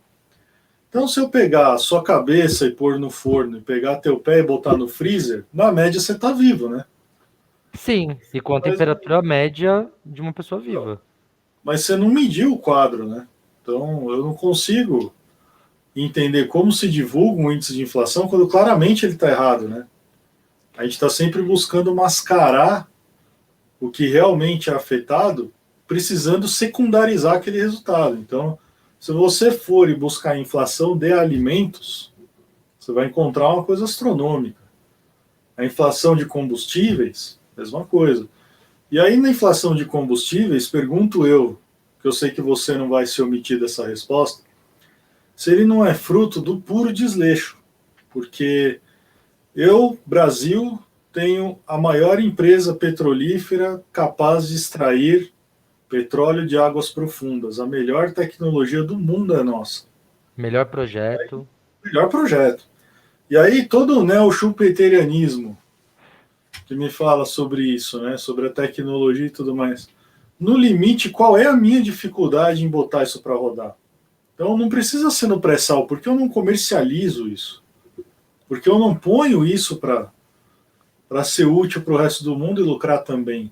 Então, se eu pegar a sua cabeça e pôr no forno, e pegar teu pé e botar no freezer, na média você está vivo, né? Sim, e com a Mas, temperatura média de uma pessoa viva. mas você não mediu o quadro, né? Então, eu não consigo entender como se divulga um índice de inflação quando claramente ele está errado, né? A gente está sempre buscando mascarar o que realmente é afetado, precisando secundarizar aquele resultado. Então, se você for e buscar a inflação de alimentos, você vai encontrar uma coisa astronômica. A inflação de combustíveis, mesma coisa. E aí, na inflação de combustíveis, pergunto eu, que eu sei que você não vai se omitir dessa resposta, se ele não é fruto do puro desleixo. Porque eu, Brasil, tenho a maior empresa petrolífera capaz de extrair petróleo de águas profundas. A melhor tecnologia do mundo é nossa. Melhor projeto. Melhor projeto. E aí todo o neo-schumpeterianismo que me fala sobre isso, né, sobre a tecnologia e tudo mais. No limite, qual é a minha dificuldade em botar isso para rodar? Então não precisa ser no pré-sal, porque eu não comercializo isso. Porque eu não ponho isso para ser útil para o resto do mundo e lucrar também.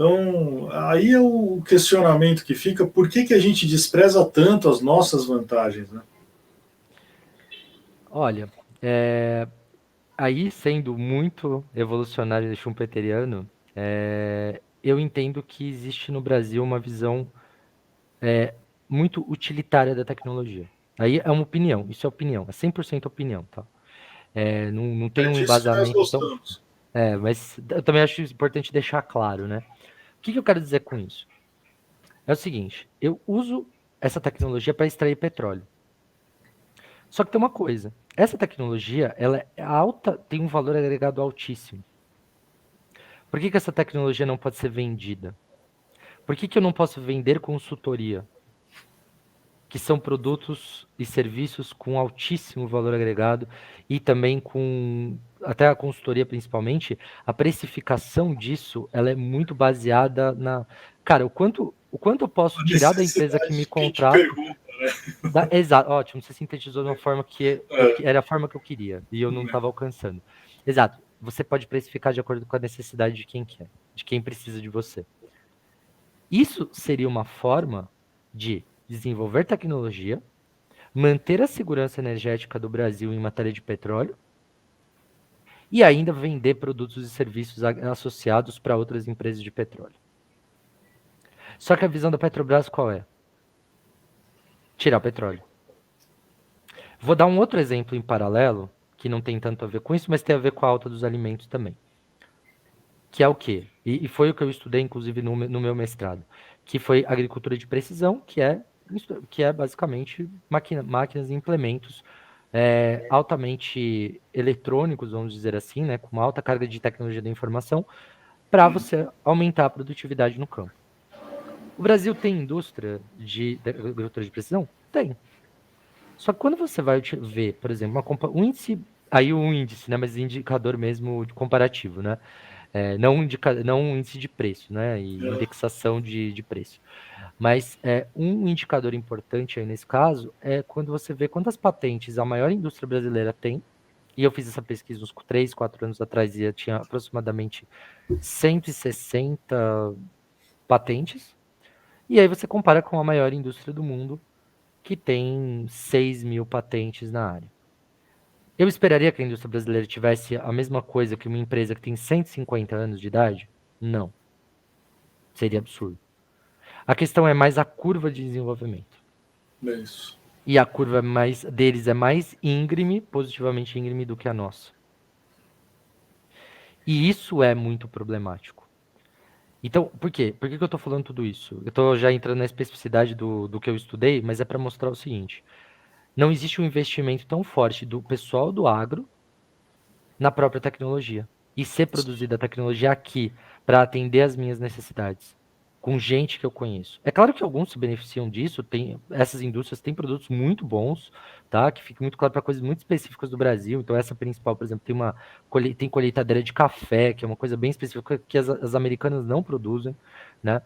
Então, aí é o questionamento que fica, por que, que a gente despreza tanto as nossas vantagens, né? Olha, aí sendo muito evolucionário e schumpeteriano, eu entendo que existe no Brasil uma visão muito utilitária da tecnologia. Aí é uma opinião, isso é opinião, é 100% opinião, tá? Não tem É um disso que nós embasamento tão... gostamos. mas eu também acho importante deixar claro, né? O que eu quero dizer com isso? É o seguinte, eu uso essa tecnologia para extrair petróleo. Só que tem uma coisa, essa tecnologia, ela é alta, tem um valor agregado altíssimo. Por que essa tecnologia não pode ser vendida? Por que eu não posso vender consultoria? Que são produtos e serviços com altíssimo valor agregado e também com, até a consultoria principalmente, a precificação disso, ela é muito baseada na, cara, o quanto eu posso A tirar da empresa que necessidade me de quem te contrata, pergunta, né? exato, ótimo, você sintetizou de uma forma que É, era a forma que eu queria e eu não estava alcançando. Exato, você pode precificar de acordo com a necessidade de quem quer, de quem precisa de você. Isso seria uma forma de desenvolver tecnologia, manter a segurança energética do Brasil em matéria de petróleo e ainda vender produtos e serviços associados para outras empresas de petróleo. Só que a visão da Petrobras qual é? Tirar o petróleo. Vou dar um outro exemplo em paralelo, que não tem tanto a ver com isso, mas tem a ver com a alta dos alimentos também. Que é o quê? E foi o que eu estudei, inclusive, no meu mestrado. Que foi agricultura de precisão, que é basicamente máquinas e implementos altamente eletrônicos, vamos dizer assim, né, com uma alta carga de tecnologia da informação, para você aumentar a produtividade no campo. O Brasil tem indústria de agricultura de precisão? Tem. Só que quando você vai ver, por exemplo, um índice, aí um índice, né, mas indicador mesmo de comparativo, né? Não um índice de preço, né? E é, indexação de preço. Mas um indicador importante aí nesse caso é quando você vê quantas patentes a maior indústria brasileira tem. E eu fiz essa pesquisa uns 3, 4 anos atrás e eu tinha aproximadamente 160 patentes. E aí você compara com a maior indústria do mundo, que tem 6.000 patentes na área. Eu esperaria que a indústria brasileira tivesse a mesma coisa que uma empresa que tem 150 anos de idade? Não. Seria absurdo. A questão é mais a curva de desenvolvimento. é isso. E a curva deles é mais íngreme, positivamente íngreme, do que a nossa. E isso é muito problemático. Então, por quê? Por que eu estou falando tudo isso? Eu estou já entrando na especificidade do que eu estudei, mas é para mostrar o seguinte. Não existe um investimento tão forte do pessoal do agro na própria tecnologia. E ser produzida a tecnologia aqui para atender as minhas necessidades. Com gente que eu conheço. É claro que alguns se beneficiam disso, essas indústrias têm produtos muito bons, tá? Que fica muito claro para coisas muito específicas do Brasil. Então, essa principal, por exemplo, tem colheitadeira de café, que é uma coisa bem específica que as americanas não produzem, né?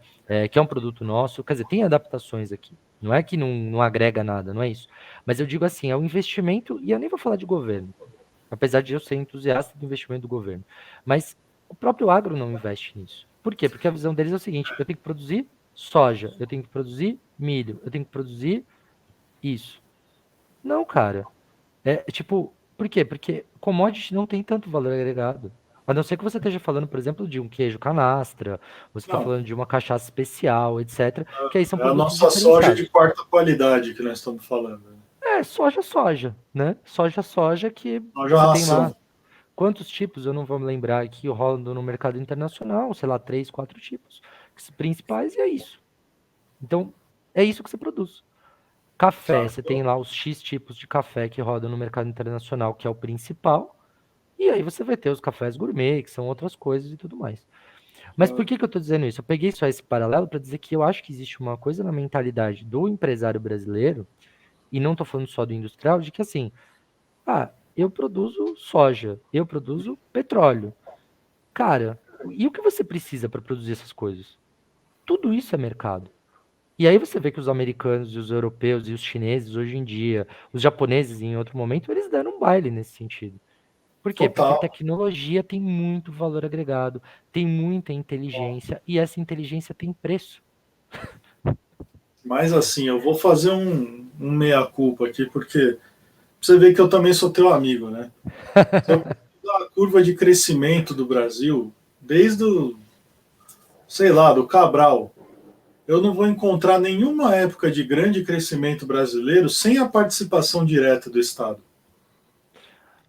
Que é um produto nosso. Quer dizer, tem adaptações aqui. Não é que não agrega nada, não é isso. Mas eu digo assim, é um investimento, e eu nem vou falar de governo, apesar de eu ser entusiasta do investimento do governo. Mas o próprio agro não investe nisso. Por quê? Porque a visão deles é o seguinte: eu tenho que produzir soja, eu tenho que produzir milho, eu tenho que produzir isso. Não, cara. Tipo, por quê? Porque commodity não tem tanto valor agregado. A não ser que você esteja falando, por exemplo, de um queijo canastra, você está Não, falando de uma cachaça especial, etc. Que aí são é a produtos nossa soja de diferenciados. quarta qualidade que nós estamos falando, né? Soja, né? Soja que Soja você tem lá. ração. Quantos tipos, eu não vou me lembrar aqui, rolam no mercado internacional, sei lá, 3, 4 tipos principais, e é isso. Então, é isso que você produz. Café, Tá. você tem lá os X tipos de café que rodam no mercado internacional, que é o principal, e aí você vai ter os cafés gourmet, que são outras coisas e tudo mais. Mas por que eu estou dizendo isso? Eu peguei só esse paralelo para dizer que eu acho que existe uma coisa na mentalidade do empresário brasileiro, e não estou falando só do industrial, de que assim, eu produzo soja, eu produzo petróleo. Cara, e o que você precisa para produzir essas coisas? Tudo isso é mercado. E aí você vê que os americanos e os europeus e os chineses hoje em dia, os japoneses em outro momento, eles deram um baile nesse sentido. Por quê? Porque Total. tecnologia tem muito valor agregado, tem muita inteligência e essa inteligência tem preço. Mas assim, eu vou fazer um meia-culpa aqui, porque você vê que eu também sou teu amigo, né? Se eu pegar a curva de crescimento do Brasil, desde o, sei lá, do Cabral, eu não vou encontrar nenhuma época de grande crescimento brasileiro sem a participação direta do Estado.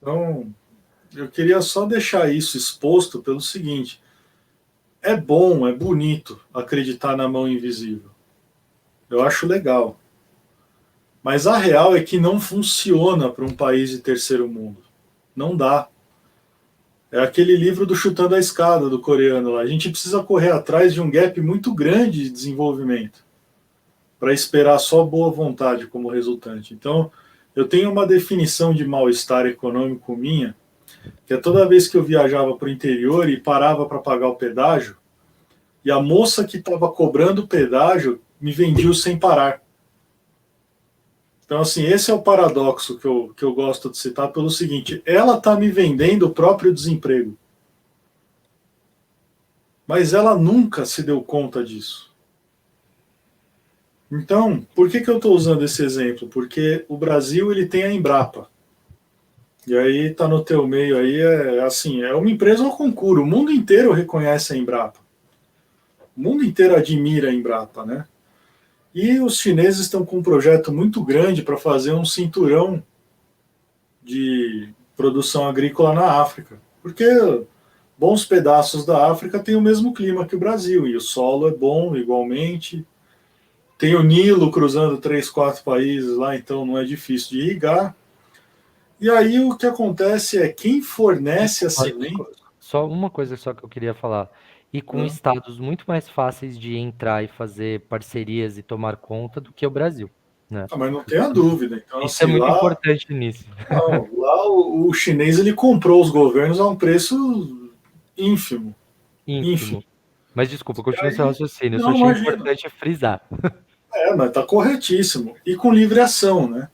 Então, eu queria só deixar isso exposto pelo seguinte: é bom, é bonito acreditar na mão invisível. Eu acho legal. Mas a real é que não funciona para um país de terceiro mundo. Não dá. É aquele livro do Chutando a Escada, do coreano lá. A gente precisa correr atrás de um gap muito grande de desenvolvimento para esperar só boa vontade como resultante. Então, eu tenho uma definição de mal-estar econômico minha, que é toda vez que eu viajava para o interior e parava para pagar o pedágio, e a moça que estava cobrando o pedágio me vendia o sem parar. Então, assim, esse é o paradoxo que eu gosto de citar pelo seguinte: ela está me vendendo o próprio desemprego, mas ela nunca se deu conta disso. Então, por que eu estou usando esse exemplo? Porque o Brasil ele tem a Embrapa. E aí está no teu meio aí, é assim, é uma empresa ao concurso. O mundo inteiro reconhece a Embrapa. O mundo inteiro admira a Embrapa, né? E os chineses estão com um projeto muito grande para fazer um cinturão de produção agrícola na África. Porque bons pedaços da África têm o mesmo clima que o Brasil, e o solo é bom igualmente. Tem o Nilo cruzando 3, 4 países lá, então não é difícil de irrigar. E aí o que acontece é quem fornece a semente. Só uma coisa só que eu queria falar. E com Né? estados muito mais fáceis de entrar e fazer parcerias e tomar conta do que o Brasil, né? Ah, mas não tenha dúvida. Então, Isso é assim, muito lá, importante nisso. não, lá o chinês ele comprou os governos a um preço ínfimo. Ínfimo. Ínfimo. Mas desculpa, E continua seu aí, raciocínio. Eu só não, achei imagina. importante frisar. Mas está corretíssimo. E com livre ação, né?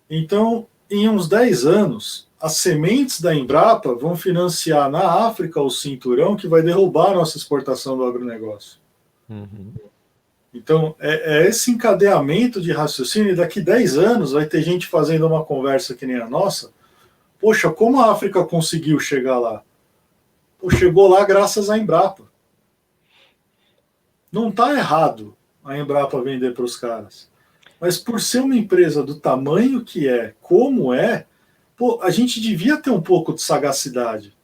Então, em uns 10 anos, as sementes da Embrapa vão financiar na África o cinturão que vai derrubar a nossa exportação do agronegócio. Uhum. Então, é esse encadeamento de raciocínio, e daqui 10 anos vai ter gente fazendo uma conversa que nem a nossa. Poxa, como a África conseguiu chegar lá? Pô, chegou lá graças à Embrapa. Não está errado a Embrapa vender para os caras. Mas por ser uma empresa do tamanho que é, como é, pô, a gente devia ter um pouco de sagacidade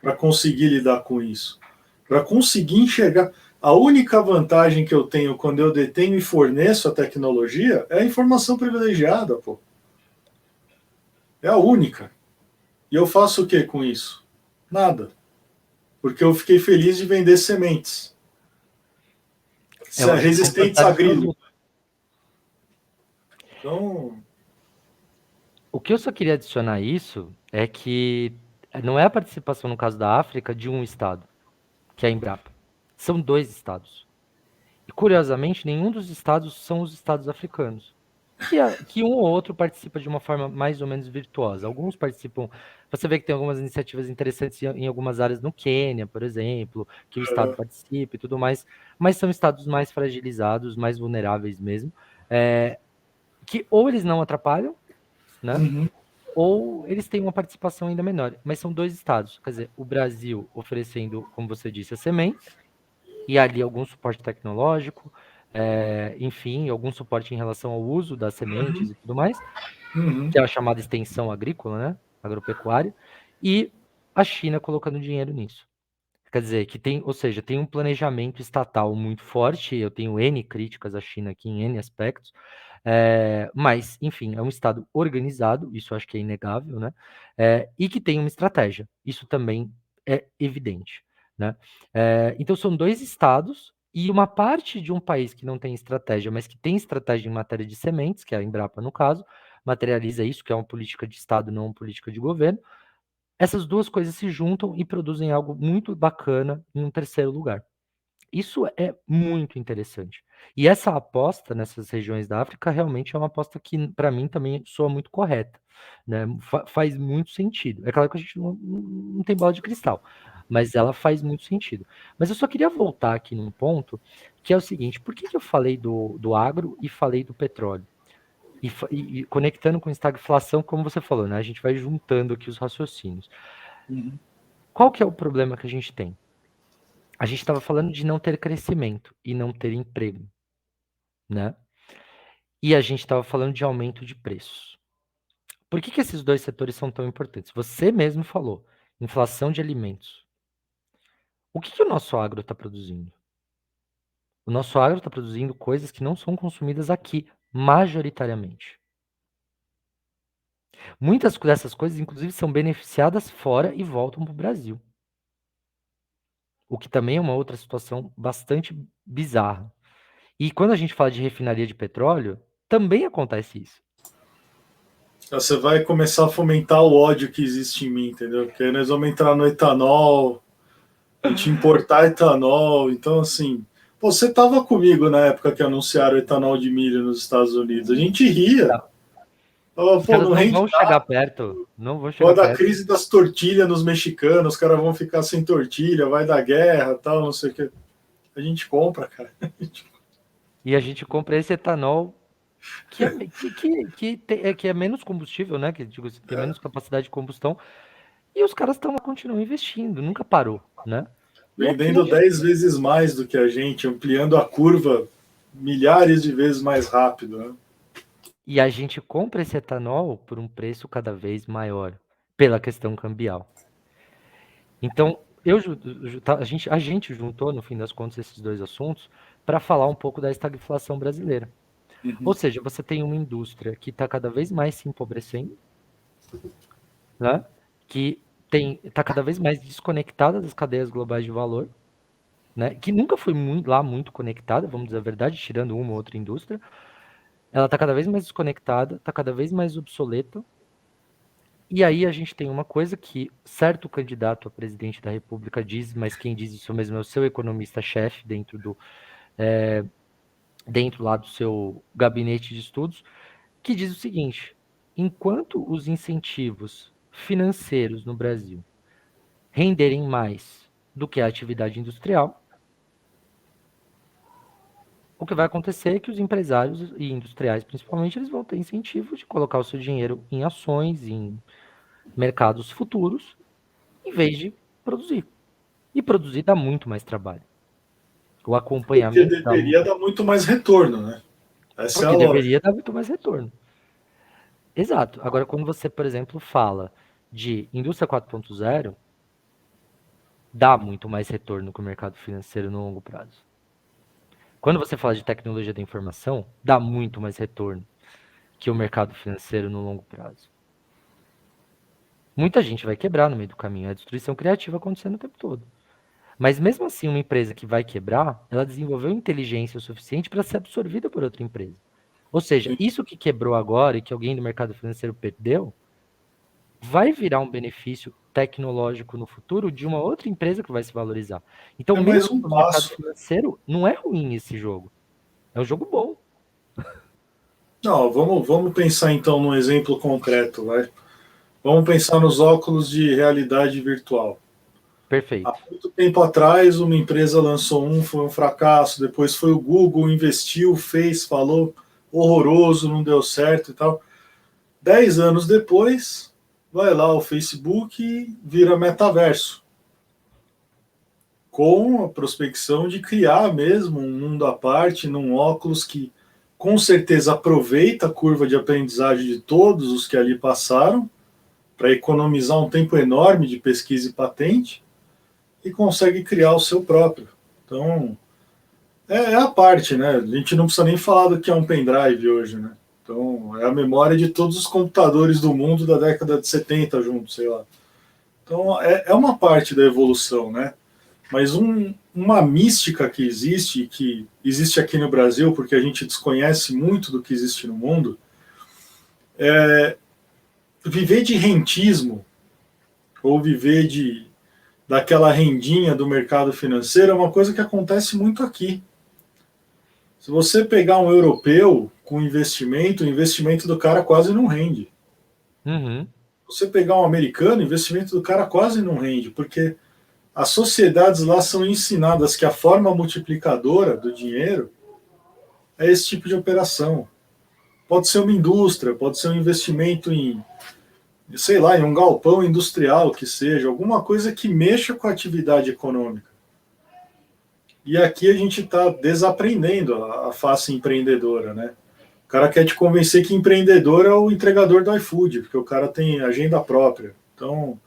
para conseguir lidar com isso, para conseguir enxergar. A única vantagem que eu tenho quando eu detenho e forneço a tecnologia é a informação privilegiada, pô. É a única. E eu faço o que com isso? Nada. Porque eu fiquei feliz de vender sementes. Eu acho que são Resistentes a vantagens. grilo. Então, O que eu só queria adicionar a isso é que não é a participação, no caso da África, de um estado, que é a Embrapa. São 2 estados. E, curiosamente, nenhum dos estados são os estados africanos. Que um ou outro participa de uma forma mais ou menos virtuosa. Alguns participam. Você vê que tem algumas iniciativas interessantes em algumas áreas no Quênia, por exemplo, que o Estado participa e tudo mais, mas são estados mais fragilizados, mais vulneráveis mesmo, que ou eles não atrapalham, né? uhum, Ou eles têm uma participação ainda menor. Mas são 2 estados. Quer dizer, o Brasil oferecendo, como você disse, as sementes, e ali algum suporte tecnológico, enfim, algum suporte em relação ao uso das sementes e tudo mais, uhum. que é a chamada extensão agrícola, né? Agropecuária, e a China colocando dinheiro nisso. Quer dizer, que tem, ou seja, tem um planejamento estatal muito forte, eu tenho N críticas à China aqui em N aspectos, mas, enfim, é um Estado organizado, isso eu acho que é inegável, né? E que tem uma estratégia, isso também é evidente, né? Então, são 2 estados e uma parte de um país que não tem estratégia, mas que tem estratégia em matéria de sementes, que é a Embrapa no caso, materializa isso, que é uma política de Estado, não uma política de governo. Essas 2 coisas se juntam e produzem algo muito bacana em um terceiro lugar. Isso é muito interessante. E essa aposta nessas regiões da África realmente é uma aposta que, para mim, também soa muito correta. né? Faz muito sentido. É claro que a gente não tem bola de cristal, mas ela faz muito sentido. Mas eu só queria voltar aqui num ponto, que é o seguinte: por que eu falei do agro e falei do petróleo? E conectando com estagflação, como você falou, né? A gente vai juntando aqui os raciocínios. Uhum. Qual que é o problema que a gente tem? A gente estava falando de não ter crescimento e não ter emprego, né? E a gente estava falando de aumento de preços. Por que esses dois setores são tão importantes? Você mesmo falou, inflação de alimentos. O que o nosso agro está produzindo? O nosso agro está produzindo coisas que não são consumidas aqui, majoritariamente. Muitas dessas coisas, inclusive, são beneficiadas fora e voltam para o Brasil. O que também é uma outra situação bastante bizarra. E quando a gente fala de refinaria de petróleo, também acontece isso. Você vai começar a fomentar o ódio que existe em mim, entendeu? Porque aí nós vamos entrar no etanol, a gente importar etanol. Então, assim, pô, você estava comigo na época que anunciaram o etanol de milho nos Estados Unidos. A gente ria. Falava, Os pô, caras não não rende vão chegar nada. perto, não vão chegar Pô, da perto. crise das tortilhas nos mexicanos, os caras vão ficar sem tortilha, vai dar guerra, tal, não sei o que. A gente compra, cara. E a gente compra esse etanol que que é menos combustível, né? Que digo, tem É. menos capacidade de combustão. E os caras continuam investindo, nunca parou, né? E aqui a Vendendo gente, 10 vezes mais do que a gente, ampliando a curva milhares de vezes mais rápido, né? e a gente compra esse etanol por um preço cada vez maior, pela questão cambial. Então, a gente juntou, no fim das contas, esses dois assuntos para falar um pouco da estagflação brasileira. Ou Uhum. seja, você tem uma indústria que está cada vez mais se empobrecendo, né? Que está cada vez mais desconectada das cadeias globais de valor, né? Que nunca foi muito conectada, vamos dizer a verdade, tirando uma ou outra indústria. Ela está cada vez mais desconectada, está cada vez mais obsoleta. E aí a gente tem uma coisa que certo candidato a presidente da República diz, mas quem diz isso mesmo é o seu economista-chefe dentro lá do seu gabinete de estudos, que diz o seguinte: enquanto os incentivos financeiros no Brasil renderem mais do que a atividade industrial, o que vai acontecer é que os empresários e industriais, principalmente, eles vão ter incentivo de colocar o seu dinheiro em ações, em mercados futuros, em vez de produzir. E produzir dá muito mais trabalho. O Porque acompanhamento dá deveria dar muito mais retorno, né? Essa é a porque lógica. deveria dar muito mais retorno. Exato. Agora, quando você, por exemplo, fala de indústria 4.0, dá muito mais retorno que o mercado financeiro no longo prazo. Quando você fala de tecnologia da informação, dá muito mais retorno que o mercado financeiro no longo prazo. Muita gente vai quebrar no meio do caminho, é a destruição criativa acontecendo o tempo todo. Mas mesmo assim, uma empresa que vai quebrar, ela desenvolveu inteligência o suficiente para ser absorvida por outra empresa. Ou seja, Sim. isso que quebrou agora e que alguém do mercado financeiro perdeu, vai virar um benefício tecnológico no futuro de uma outra empresa que vai se valorizar. Então, É mais mesmo um para o mercado passo. financeiro, não é ruim esse jogo. É um jogo bom. Não, vamos pensar então num exemplo concreto, vai. Vamos pensar nos óculos de realidade virtual. Há Perfeito. muito tempo atrás, uma empresa lançou um, foi um fracasso. Depois foi o Google, investiu, fez, falou, horroroso, não deu certo e tal. 10 anos depois, vai lá o Facebook e vira metaverso, com a prospecção de criar mesmo um mundo à parte, num óculos que com certeza aproveita a curva de aprendizagem de todos os que ali passaram, para economizar um tempo enorme de pesquisa e patente, e consegue criar o seu próprio. Então, é a parte, né? A gente não precisa nem falar do que é um pendrive hoje, né? Então, é a memória de todos os computadores do mundo da década de 70 juntos, sei lá. Então, é uma parte da evolução, né? Mas uma mística que existe aqui no Brasil, porque a gente desconhece muito do que existe no mundo, é viver de rentismo, ou viver daquela rendinha do mercado financeiro, é uma coisa que acontece muito aqui. Se você pegar um europeu com investimento, o investimento do cara quase não rende. Uhum. Você pegar um americano, o investimento do cara quase não rende, porque as sociedades lá são ensinadas que a forma multiplicadora do dinheiro é esse tipo de operação. Pode ser uma indústria, pode ser um investimento em, sei lá, em um galpão industrial que seja, alguma coisa que mexa com a atividade econômica. E aqui a gente está desaprendendo a face empreendedora, né? O cara quer te convencer que empreendedor é o entregador do iFood, porque o cara tem agenda própria. Então,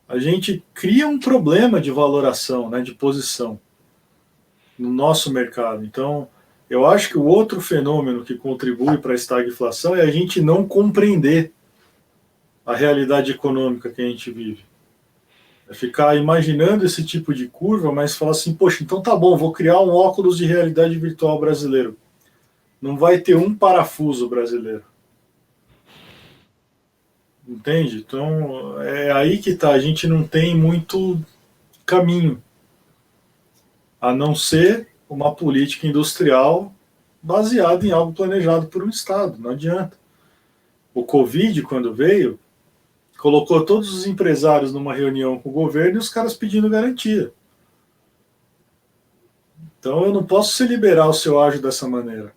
a gente cria um problema de valoração, né, de posição no nosso mercado. Então, eu acho que o outro fenômeno que contribui para a estagflação é a gente não compreender a realidade econômica que a gente vive. É ficar imaginando esse tipo de curva, mas falar assim, poxa, então tá bom, vou criar um óculos de realidade virtual brasileiro. Não vai ter um parafuso brasileiro. Entende? Então, é aí que tá. A gente não tem muito caminho, a não ser uma política industrial baseada em algo planejado por um Estado. Não adianta. O Covid, quando veio, colocou todos os empresários numa reunião com o governo e os caras pedindo garantia. Então eu não posso se liberar o seu ágio dessa maneira.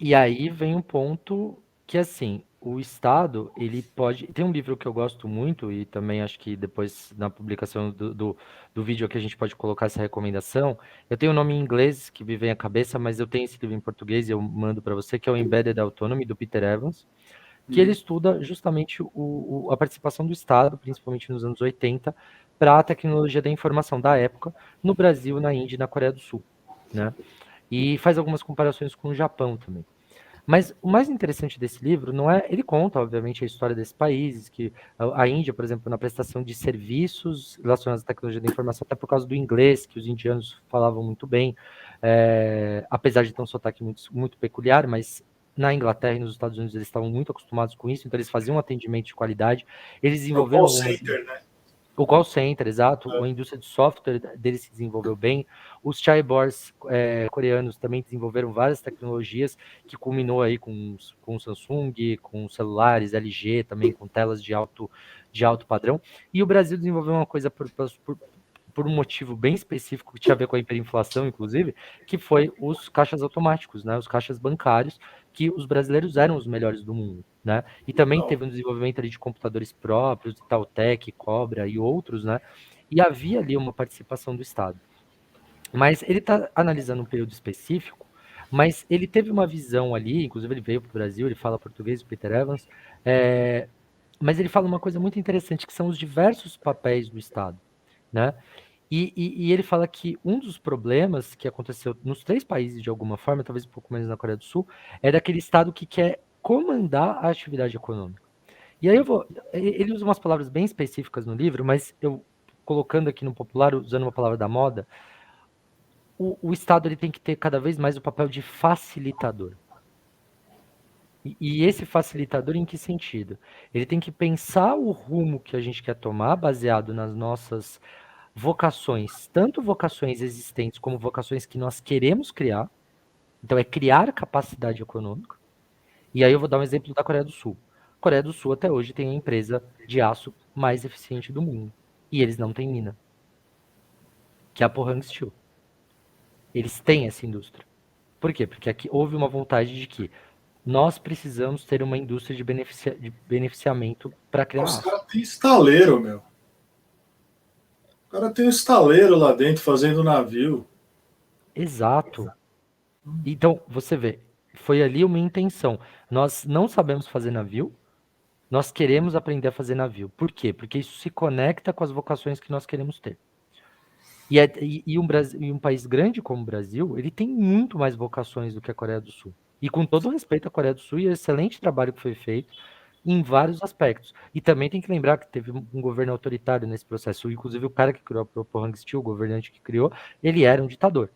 E aí vem um ponto que, assim, o Estado, ele pode. Tem um livro que eu gosto muito, e também acho que depois, na publicação do vídeo aqui, a gente pode colocar essa recomendação. Eu tenho o nome em inglês que me vem à cabeça, mas eu tenho esse livro em português e eu mando para você, que é o Embedded Autonomy, do Peter Evans, que ele estuda justamente a participação do Estado, principalmente nos anos 80, para a tecnologia da informação da época, no Brasil, na Índia e na Coreia do Sul, né? E faz algumas comparações com o Japão também. Mas o mais interessante desse livro não é. Ele conta, obviamente, a história desses países, que a Índia, por exemplo, na prestação de serviços relacionados à tecnologia da informação, até por causa do inglês, que os indianos falavam muito bem, apesar de ter um sotaque muito peculiar, mas na Inglaterra e nos Estados Unidos eles estavam muito acostumados com isso, então eles faziam um atendimento de qualidade. Eles É o call desenvolveram algumas. center, né? O call center, exato. A indústria de software dele se desenvolveu bem. Os chaeboards coreanos também desenvolveram várias tecnologias que culminou aí com o Samsung, com celulares LG também, com telas de alto padrão. E o Brasil desenvolveu uma coisa por um motivo bem específico que tinha a ver com a hiperinflação, inclusive, que foi os caixas automáticos, né? Os caixas bancários, que os brasileiros eram os melhores do mundo, né? E também Não. teve um desenvolvimento ali de computadores próprios, Itautec, Cobra e outros, né? E havia ali uma participação do Estado. Mas ele está analisando um período específico, mas ele teve uma visão ali, inclusive ele veio para o Brasil, ele fala português, o Peter Evans, mas ele fala uma coisa muito interessante, que são os diversos papéis do Estado, né? E ele fala que um dos problemas que aconteceu nos três países, de alguma forma, talvez um pouco menos na Coreia do Sul, é daquele Estado que quer comandar a atividade econômica. E aí ele usa umas palavras bem específicas no livro, mas eu colocando aqui no popular, usando uma palavra da moda, o Estado ele tem que ter cada vez mais o papel de facilitador. E esse facilitador em que sentido? Ele tem que pensar o rumo que a gente quer tomar, baseado nas nossas vocações, tanto vocações existentes como vocações que nós queremos criar. Então, é criar capacidade econômica. E aí eu vou dar um exemplo da Coreia do Sul. A Coreia do Sul até hoje tem a empresa de aço mais eficiente do mundo. E eles não têm mina, que é a Pohang Steel. Eles têm essa indústria. Por quê? Porque aqui houve uma vontade de que nós precisamos ter uma indústria de beneficiamento para criar Os aço. caras têm estaleiro, meu. O cara tem um estaleiro lá dentro fazendo navio. Exato. Então, você vê, foi ali uma intenção. Nós não sabemos fazer navio, nós queremos aprender a fazer navio. Por quê? Porque isso se conecta com as vocações que nós queremos ter. E um país grande como o Brasil, ele tem muito mais vocações do que a Coreia do Sul. E com todo respeito à Coreia do Sul e o excelente trabalho que foi feito em vários aspectos. E também tem que lembrar que teve um governo autoritário nesse processo. Inclusive, o cara que criou a Pohang Steel, o governante que criou, ele era um ditador.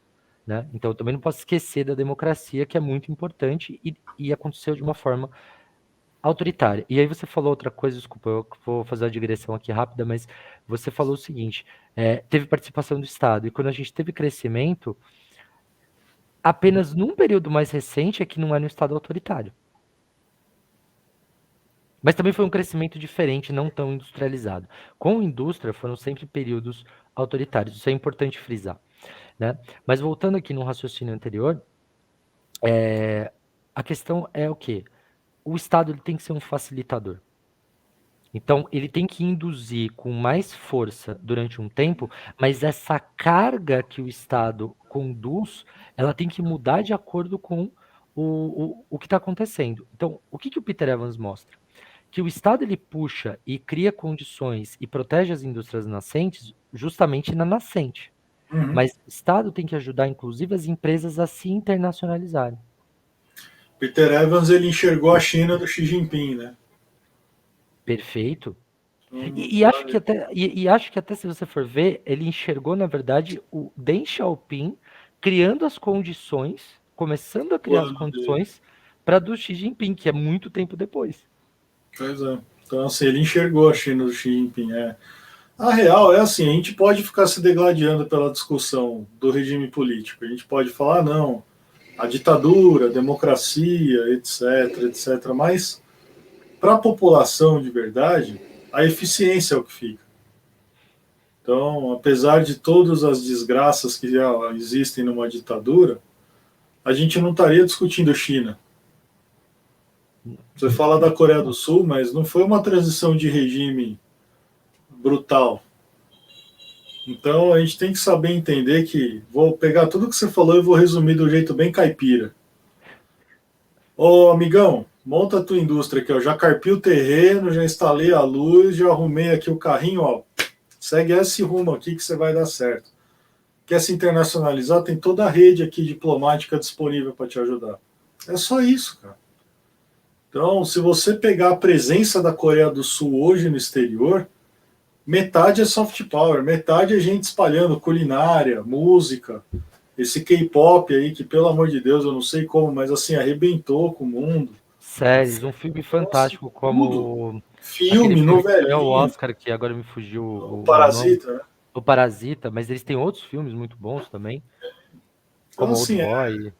Né? Então, eu também não posso esquecer da democracia, que é muito importante e aconteceu de uma forma autoritária. E aí você falou outra coisa, desculpa, eu vou fazer uma digressão aqui rápida, mas você falou o seguinte: teve participação do Estado, e quando a gente teve crescimento, apenas num período mais recente é que não é no Estado autoritário. Mas também foi um crescimento diferente, não tão industrializado. Com a indústria, foram sempre períodos autoritários. Isso é importante frisar, né? Mas voltando aqui no raciocínio anterior, a questão é o quê? O Estado ele tem que ser um facilitador. Então, ele tem que induzir com mais força durante um tempo, mas essa carga que o Estado conduz, ela tem que mudar de acordo com o que está acontecendo. Então, o que, que o Peter Evans mostra? Que o Estado ele puxa e cria condições e protege as indústrias nascentes justamente na nascente. Uhum. Mas o Estado tem que ajudar, inclusive, as empresas a se internacionalizarem. Peter Evans ele enxergou a China do Xi Jinping, né? Perfeito. Então, E acho que até, e acho que até se você for ver, ele enxergou, na verdade, o Deng Xiaoping criando as condições, começando a criar as plano dele. condições para do Xi Jinping, que é muito tempo depois. Pois é. Então, assim, ele enxergou a China do Xi Jinping. É. A real é assim, a gente pode ficar se degladiando pela discussão do regime político. A gente pode falar, não, a ditadura, a democracia, etc, etc. Mas, para a população de verdade, a eficiência é o que fica. Então, apesar de todas as desgraças que já existem numa ditadura, a gente não estaria discutindo China. Você fala da Coreia do Sul, mas não foi uma transição de regime brutal. Então a gente tem que saber entender que vou pegar tudo que você falou e vou resumir do jeito bem caipira. Ô amigão, monta a tua indústria aqui, ó. Já carpi o terreno, já instalei a luz, já arrumei aqui o carrinho, ó. Segue esse rumo aqui que você vai dar certo. Quer se internacionalizar? Tem toda a rede aqui diplomática disponível para te ajudar. É só isso, cara. Então, se você pegar a presença da Coreia do Sul hoje no exterior, metade é soft power, metade é gente espalhando culinária, música, esse K-pop aí que, pelo amor de Deus, eu não sei como, mas assim, arrebentou com o mundo. Séries, um filme Então, assim, fantástico tudo. como aquele Filme, filme que ganhou o novelinha, Oscar, que agora me fugiu o o nome, Parasita, né? o Parasita, mas eles têm outros filmes muito bons também, Então, como Old assim, Boy.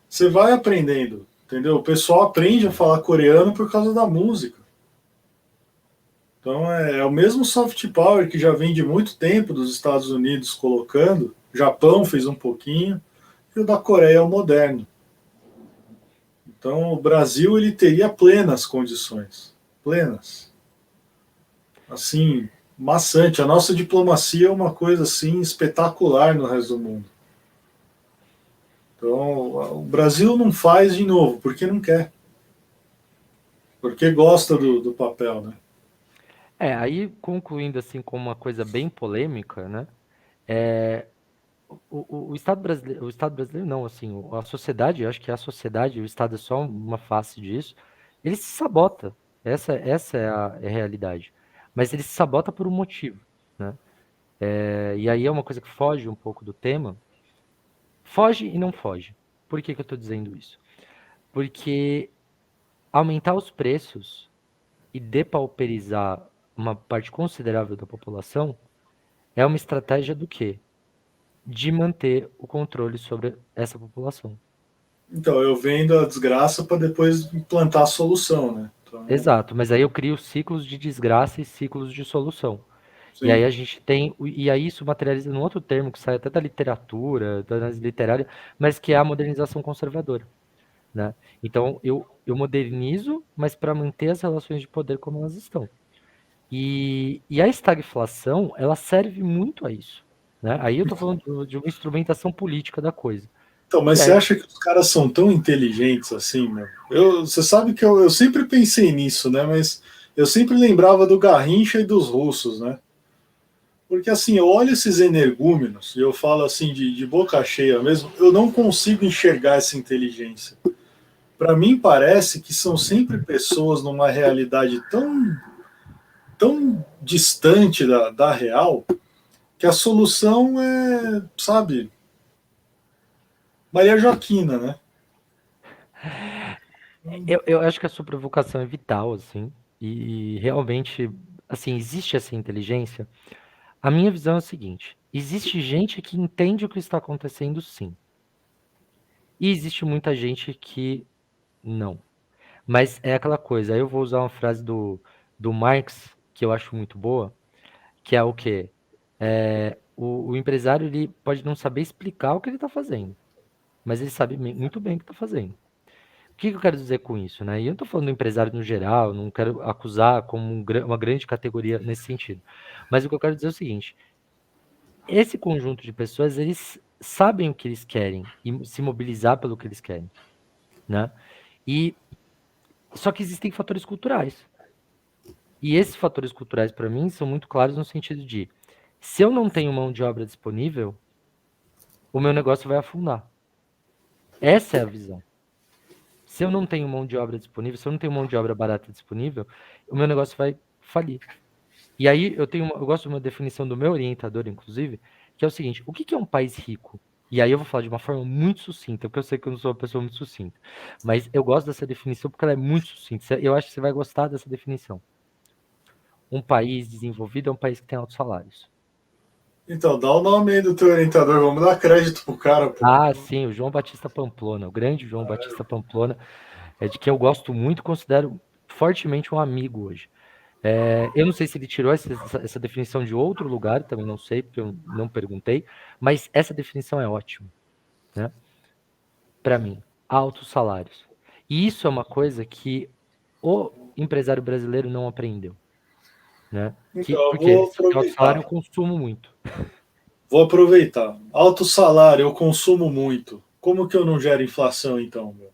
você vai aprendendo, entendeu? O pessoal aprende a falar coreano por causa da música. Então, é o mesmo soft power que já vem de muito tempo dos Estados Unidos colocando. O Japão fez um pouquinho, e o da Coreia é o moderno. Então, o Brasil ele teria plenas condições, plenas. Assim, maçante. A nossa diplomacia é uma coisa assim espetacular no resto do mundo. Então, o Brasil não faz de novo porque não quer, porque gosta do papel, né? Aí concluindo assim com uma coisa bem polêmica, né? É, o Estado brasileiro não, assim, a sociedade, eu acho que a sociedade, o Estado é só uma face disso, ele se sabota. Essa é a realidade. Mas ele se sabota por um motivo, né? E aí é uma coisa que foge um pouco do tema. Foge e não foge. Por que que eu estou dizendo isso? Porque aumentar os preços e depauperizar uma parte considerável da população é uma estratégia do quê? De manter o controle sobre essa população. Então, eu vendo a desgraça para depois implantar a solução, né? Então, Exato, mas aí eu crio ciclos de desgraça e ciclos de solução. E aí sim. a gente tem, e aí isso materializa num outro termo que sai até da literatura, da análise literária, mas que é a modernização conservadora, né? Então eu modernizo, mas para manter as relações de poder como elas estão. E a estagflação, ela serve muito a isso, né? Aí eu estou falando de uma instrumentação política da coisa. Então, E mas você aí, acha que os caras são tão inteligentes assim, meu? Você sabe que eu sempre pensei nisso, né? Mas eu sempre lembrava do Garrincha e dos russos, né? Porque assim, eu olho esses energúmenos e eu falo assim de boca cheia mesmo, eu não consigo enxergar essa inteligência. Para mim parece que são sempre pessoas numa realidade tão distante da real que a solução é, sabe, Maria Joaquina, né? eu acho que a sua provocação é vital, assim, e realmente, assim, existe essa inteligência. A minha visão é a seguinte: existe gente que entende o que está acontecendo, sim, e existe muita gente que não. Mas é aquela coisa, aí eu vou usar uma frase do Marx, que eu acho muito boa, que é o quê? O empresário ele pode não saber explicar o que ele está fazendo, mas ele sabe muito bem o que está fazendo. O que eu quero dizer com isso, né? E eu não estou falando do empresário no geral, não quero acusar como uma grande categoria nesse sentido. Mas o que eu quero dizer é o seguinte: esse conjunto de pessoas, eles sabem o que eles querem e se mobilizar pelo que eles querem, né? E só que existem fatores culturais. E esses fatores culturais, para mim, são muito claros no sentido de, se eu não tenho mão de obra disponível, o meu negócio vai afundar. Essa é a visão. Se eu não tenho mão de obra disponível, se eu não tenho mão de obra barata disponível, o meu negócio vai falir. E aí eu gosto de uma definição do meu orientador, inclusive, que é o seguinte: o que é um país rico? E aí eu vou falar de uma forma muito sucinta, porque eu sei que eu não sou uma pessoa muito sucinta. Mas eu gosto dessa definição porque ela é muito sucinta. Eu acho que você vai gostar dessa definição. Um país desenvolvido é um país que tem altos salários. Então, dá o nome aí do teu orientador, vamos dar crédito pro cara, pô. Ah, sim, o João Batista Pamplona, o grande João Batista Pamplona, é de quem eu gosto muito, considero fortemente um amigo hoje. Eu não sei se ele tirou essa definição de outro lugar, também não sei, porque eu não perguntei, mas essa definição é ótima, né? Para mim, altos salários. E isso é uma coisa que o empresário brasileiro não aprendeu, né? Então, eu Porque vou se eu tenho alto salário, aproveitar. eu consumo muito. Vou aproveitar. Alto salário, eu consumo muito. Como que eu não gero inflação, então, meu?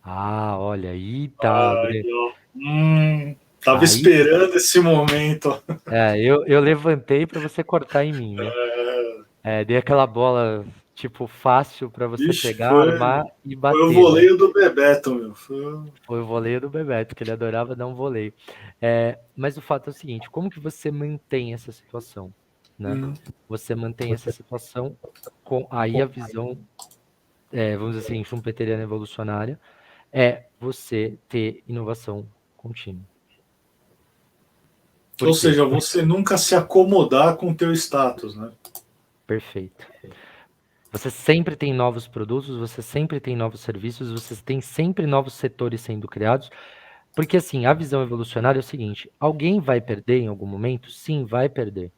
Ah, olha, aí tá. Aí, ó. Tava Aí, esperando esse momento. eu levantei para você cortar em mim, né? Dei aquela bola, tipo, fácil para você Vixe, pegar, foi, armar e foi o bater, né? voleio do Bebeto, meu. Foi o voleio do Bebeto, que ele adorava dar um voleio. Mas o fato é o seguinte: como que você mantém essa situação, né? Hum. Você mantém essa situação com aí a visão, vamos dizer assim, schumpeteriana evolucionária, é você ter inovação contínua. Por Ou quê? seja, você nunca se acomodar com o teu status, né? Perfeito. Você sempre tem novos produtos, você sempre tem novos serviços, você tem sempre novos setores sendo criados, porque assim, a visão evolucionária é o seguinte: alguém vai perder em algum momento? Sim, vai perder.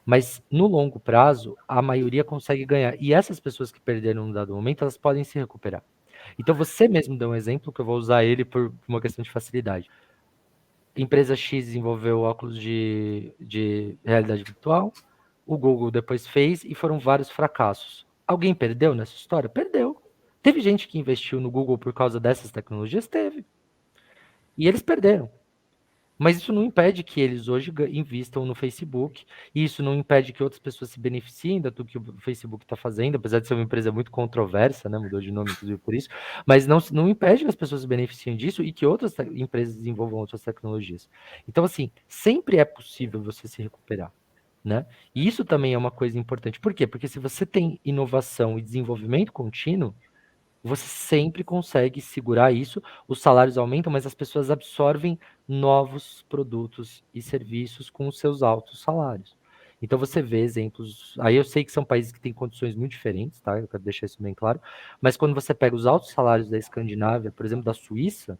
Mas no longo prazo, a maioria consegue ganhar. E essas pessoas que perderam num dado momento, elas podem se recuperar. Então você mesmo deu um exemplo, que eu vou usar ele por uma questão de facilidade. Empresa X desenvolveu óculos de realidade virtual, o Google depois fez e foram vários fracassos. Alguém perdeu nessa história? Perdeu. Teve gente que investiu no Google por causa dessas tecnologias? Teve. E eles perderam. Mas isso não impede que eles hoje invistam no Facebook, e isso não impede que outras pessoas se beneficiem do que o Facebook está fazendo, apesar de ser uma empresa muito controversa, né? Mudou de nome, inclusive, por isso, mas não impede que as pessoas se beneficiem disso e que outras empresas desenvolvam outras tecnologias. Então, assim, sempre é possível você se recuperar, né? E isso também é uma coisa importante. Por quê? Porque se você tem inovação e desenvolvimento contínuo, você sempre consegue segurar isso, os salários aumentam, mas as pessoas absorvem novos produtos e serviços com os seus altos salários. Então você vê exemplos, aí eu sei que são países que têm condições muito diferentes, tá? Eu quero deixar isso bem claro, mas quando você pega os altos salários da Escandinávia, por exemplo, da Suíça,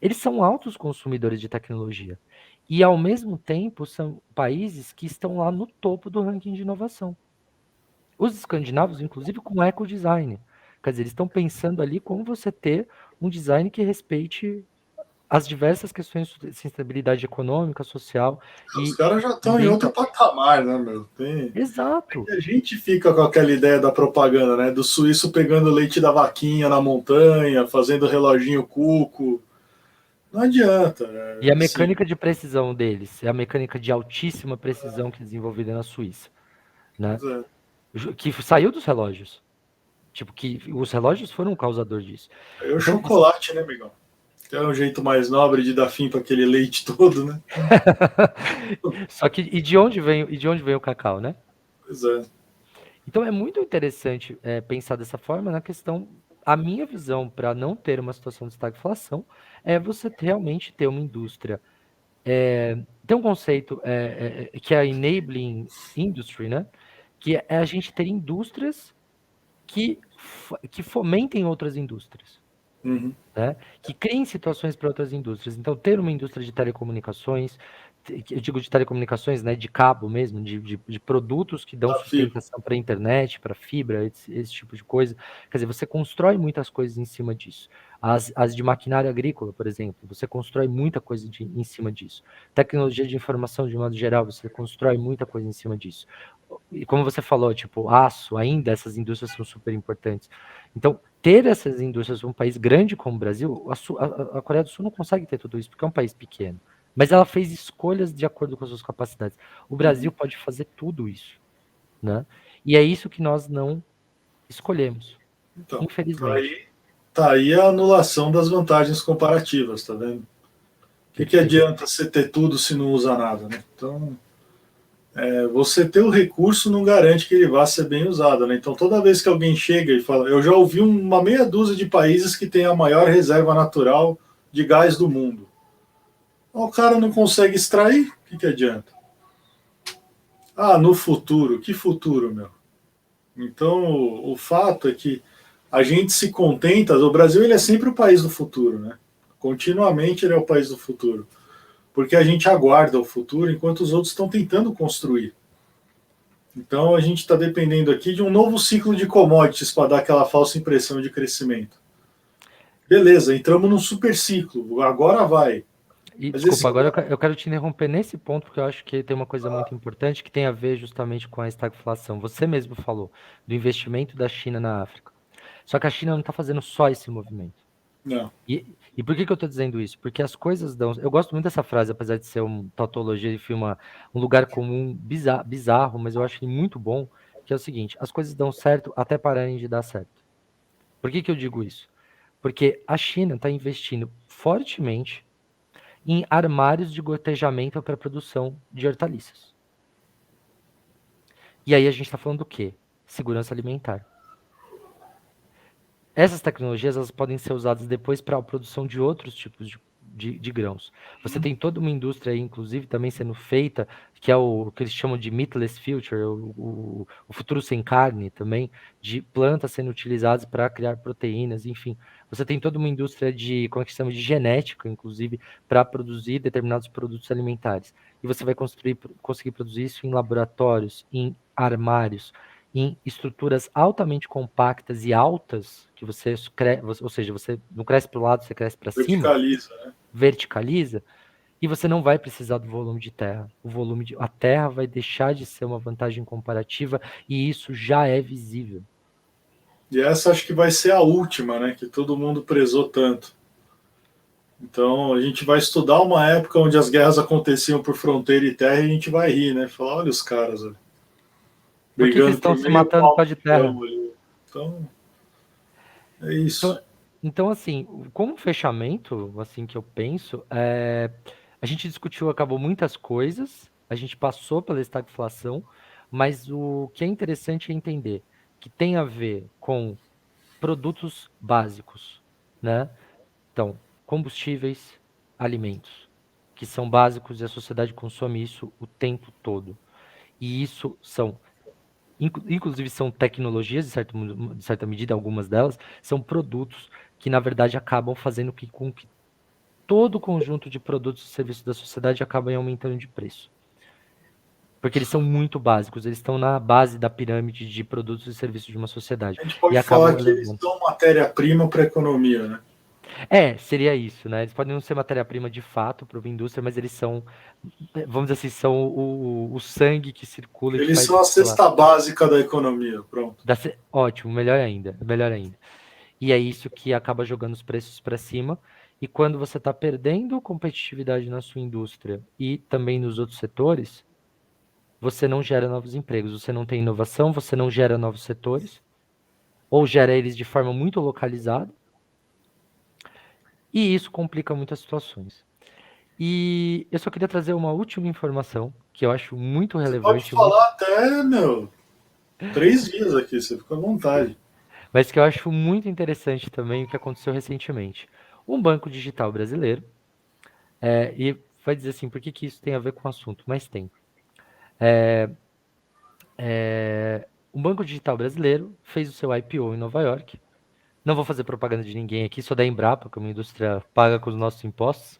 eles são altos consumidores de tecnologia. E ao mesmo tempo são países que estão lá no topo do ranking de inovação. Os escandinavos, inclusive, com ecodesign. Quer dizer, eles estão pensando ali como você ter um design que respeite as diversas questões de sustentabilidade econômica, social Os e caras já estão em outro ambiental. patamar, né, meu? Exato. A gente fica com aquela ideia da propaganda, né? Do suíço pegando leite da vaquinha na montanha, fazendo reloginho cuco. Não adianta, E a assim. mecânica de precisão deles é a mecânica de altíssima precisão que é desenvolvida na Suíça, né? Que saiu dos relógios. Tipo, que os relógios foram o causador disso. É o Então, chocolate, né, amigão? Que é um jeito mais nobre de dar fim para aquele leite todo, né? só que e de onde vem o cacau, né? Pois é. Então é muito interessante pensar dessa forma na questão. A minha visão para não ter uma situação de estagflação é você realmente ter uma indústria. Tem um conceito que é a enabling industry, né? Que é a gente ter indústrias que fomentem outras indústrias. Uhum. Né, que criem situações para outras indústrias. Então, ter uma indústria de telecomunicações, eu digo de telecomunicações, né, de cabo mesmo, de produtos que dão Da fibra. sustentação para a internet, para fibra, esse tipo de coisa. Quer dizer, você constrói muitas coisas em cima disso. As de maquinário agrícola, por exemplo, você constrói muita coisa em cima disso. Tecnologia de informação, de modo geral, você constrói muita coisa em cima disso. E como você falou, tipo, aço, ainda essas indústrias são super importantes. Então, ter essas indústrias um país grande como o Brasil, a Coreia do Sul não consegue ter tudo isso, porque é um país pequeno. Mas ela fez escolhas de acordo com as suas capacidades. O Brasil Uhum. pode fazer tudo isso, né? E é isso que nós não escolhemos, Então, infelizmente. tá aí a anulação das vantagens comparativas, tá vendo? O que Perfeito. adianta você ter tudo se não usa nada, né? Então, você ter o recurso não garante que ele vá ser bem usado, né? Então, toda vez que alguém chega e fala, eu já ouvi uma meia dúzia de países que tem a maior reserva natural de gás do mundo. O cara não consegue extrair, o que adianta? Ah, no futuro, que futuro, meu? Então, o fato é que a gente se contenta, o Brasil ele é sempre o país do futuro, né? Continuamente ele é o país do futuro, porque a gente aguarda o futuro enquanto os outros estão tentando construir. Então a gente está dependendo aqui de um novo ciclo de commodities para dar aquela falsa impressão de crescimento. Beleza, entramos num super ciclo, agora vai. E Mas desculpa, esse. agora eu quero te interromper nesse ponto, porque eu acho que tem uma coisa muito importante que tem a ver justamente com a estagflação. Você mesmo falou do investimento da China na África. Só que a China não está fazendo só esse movimento. Não. E por que eu estou dizendo isso? Porque as coisas dão. Eu gosto muito dessa frase, apesar de ser uma tautologia de filme, um lugar comum bizarro, mas eu acho ele muito bom, que é o seguinte: as coisas dão certo até pararem de dar certo. Por que eu digo isso? Porque a China está investindo fortemente em armários de gotejamento para a produção de hortaliças. E aí a gente está falando do quê? Segurança alimentar. Essas tecnologias elas podem ser usadas depois para a produção de outros tipos de grãos. Você tem toda uma indústria aí, inclusive, também sendo feita, que é o que eles chamam de meatless future, o futuro sem carne também, de plantas sendo utilizadas para criar proteínas, enfim. Você tem toda uma indústria de, como é que se chama, de genética, inclusive, para produzir determinados produtos alimentares. E você vai conseguir produzir isso em laboratórios, em armários, em estruturas altamente compactas e altas, que você ou seja, você não cresce para o lado, você cresce para cima, Verticaliza, né? verticaliza, e você não vai precisar do volume de terra. A terra vai deixar de ser uma vantagem comparativa e isso já é visível. E essa acho que vai ser a última, né? Que todo mundo prezou tanto. Então a gente vai estudar uma época onde as guerras aconteciam por fronteira e terra e a gente vai rir, né? Falar, olha os caras ali, Por que eles brigando estão por se meio matando por palmo causa de de terra? chão ali. Então, é Então, isso. então, assim, como fechamento, assim que eu penso, a gente discutiu, acabou muitas coisas, a gente passou pela estagflação, mas o que é interessante é entender que tem a ver com produtos básicos, né? Então, combustíveis, alimentos, que são básicos e a sociedade consome isso o tempo todo. E isso são inclusive são tecnologias, de certa medida, algumas delas, são produtos que, na verdade, acabam fazendo com que todo o conjunto de produtos e serviços da sociedade acabem aumentando de preço. Porque eles são muito básicos, eles estão na base da pirâmide de produtos e serviços de uma sociedade. A gente E pode falar acabam que eles elevando. dão matéria-prima para a economia, né? Seria isso, né? Eles podem não ser matéria-prima de fato para uma indústria, mas eles são, vamos dizer assim, são o sangue que circula e que Eles faz são a circular. cesta básica da economia, pronto. Ótimo, melhor ainda, melhor ainda. E é isso que acaba jogando os preços para cima. E quando você está perdendo competitividade na sua indústria e também nos outros setores, você não gera novos empregos, você não tem inovação, você não gera novos setores, ou gera eles de forma muito localizada, e isso complica muitas situações. E eu só queria trazer uma última informação que eu acho muito Você pode relevante, falar até, meu, 3 dias aqui, você fica à vontade. mas que eu acho muito interessante também o que aconteceu recentemente. Um banco digital brasileiro, e vai dizer assim, por que que isso tem a ver com o assunto? Mas tem. Um banco digital brasileiro fez o seu IPO em Nova York Não vou fazer propaganda de ninguém aqui, sou da Embrapa, que é uma indústria paga com os nossos impostos.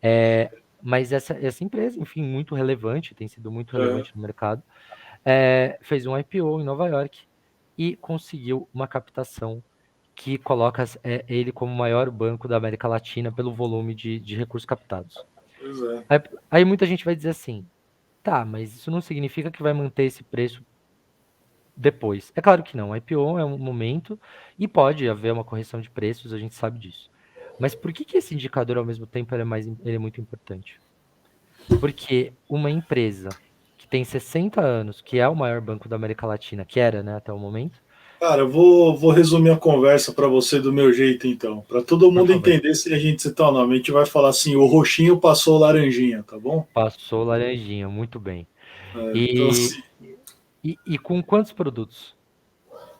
É, mas essa empresa, enfim, muito relevante, tem sido muito É, relevante no mercado, fez um IPO em Nova York e conseguiu uma captação que coloca ele como o maior banco da América Latina pelo volume de recursos captados. pois é. Aí muita gente vai dizer assim, tá, mas isso não significa que vai manter esse preço depois. É claro que não, o IPO é um momento e pode haver uma correção de preços, a gente sabe disso. Mas por que esse indicador, ao mesmo tempo, ele é muito importante? Porque uma empresa que tem 60 anos, que é o maior banco da América Latina, que era, né, até o momento, Cara, eu vou resumir a conversa para você do meu jeito, então. Para todo por mundo favor, entender se a gente citar o nome. A gente vai falar assim: o roxinho passou o laranjinha, tá bom? passou laranjinha, muito bem. Então, E, assim, e com quantos produtos?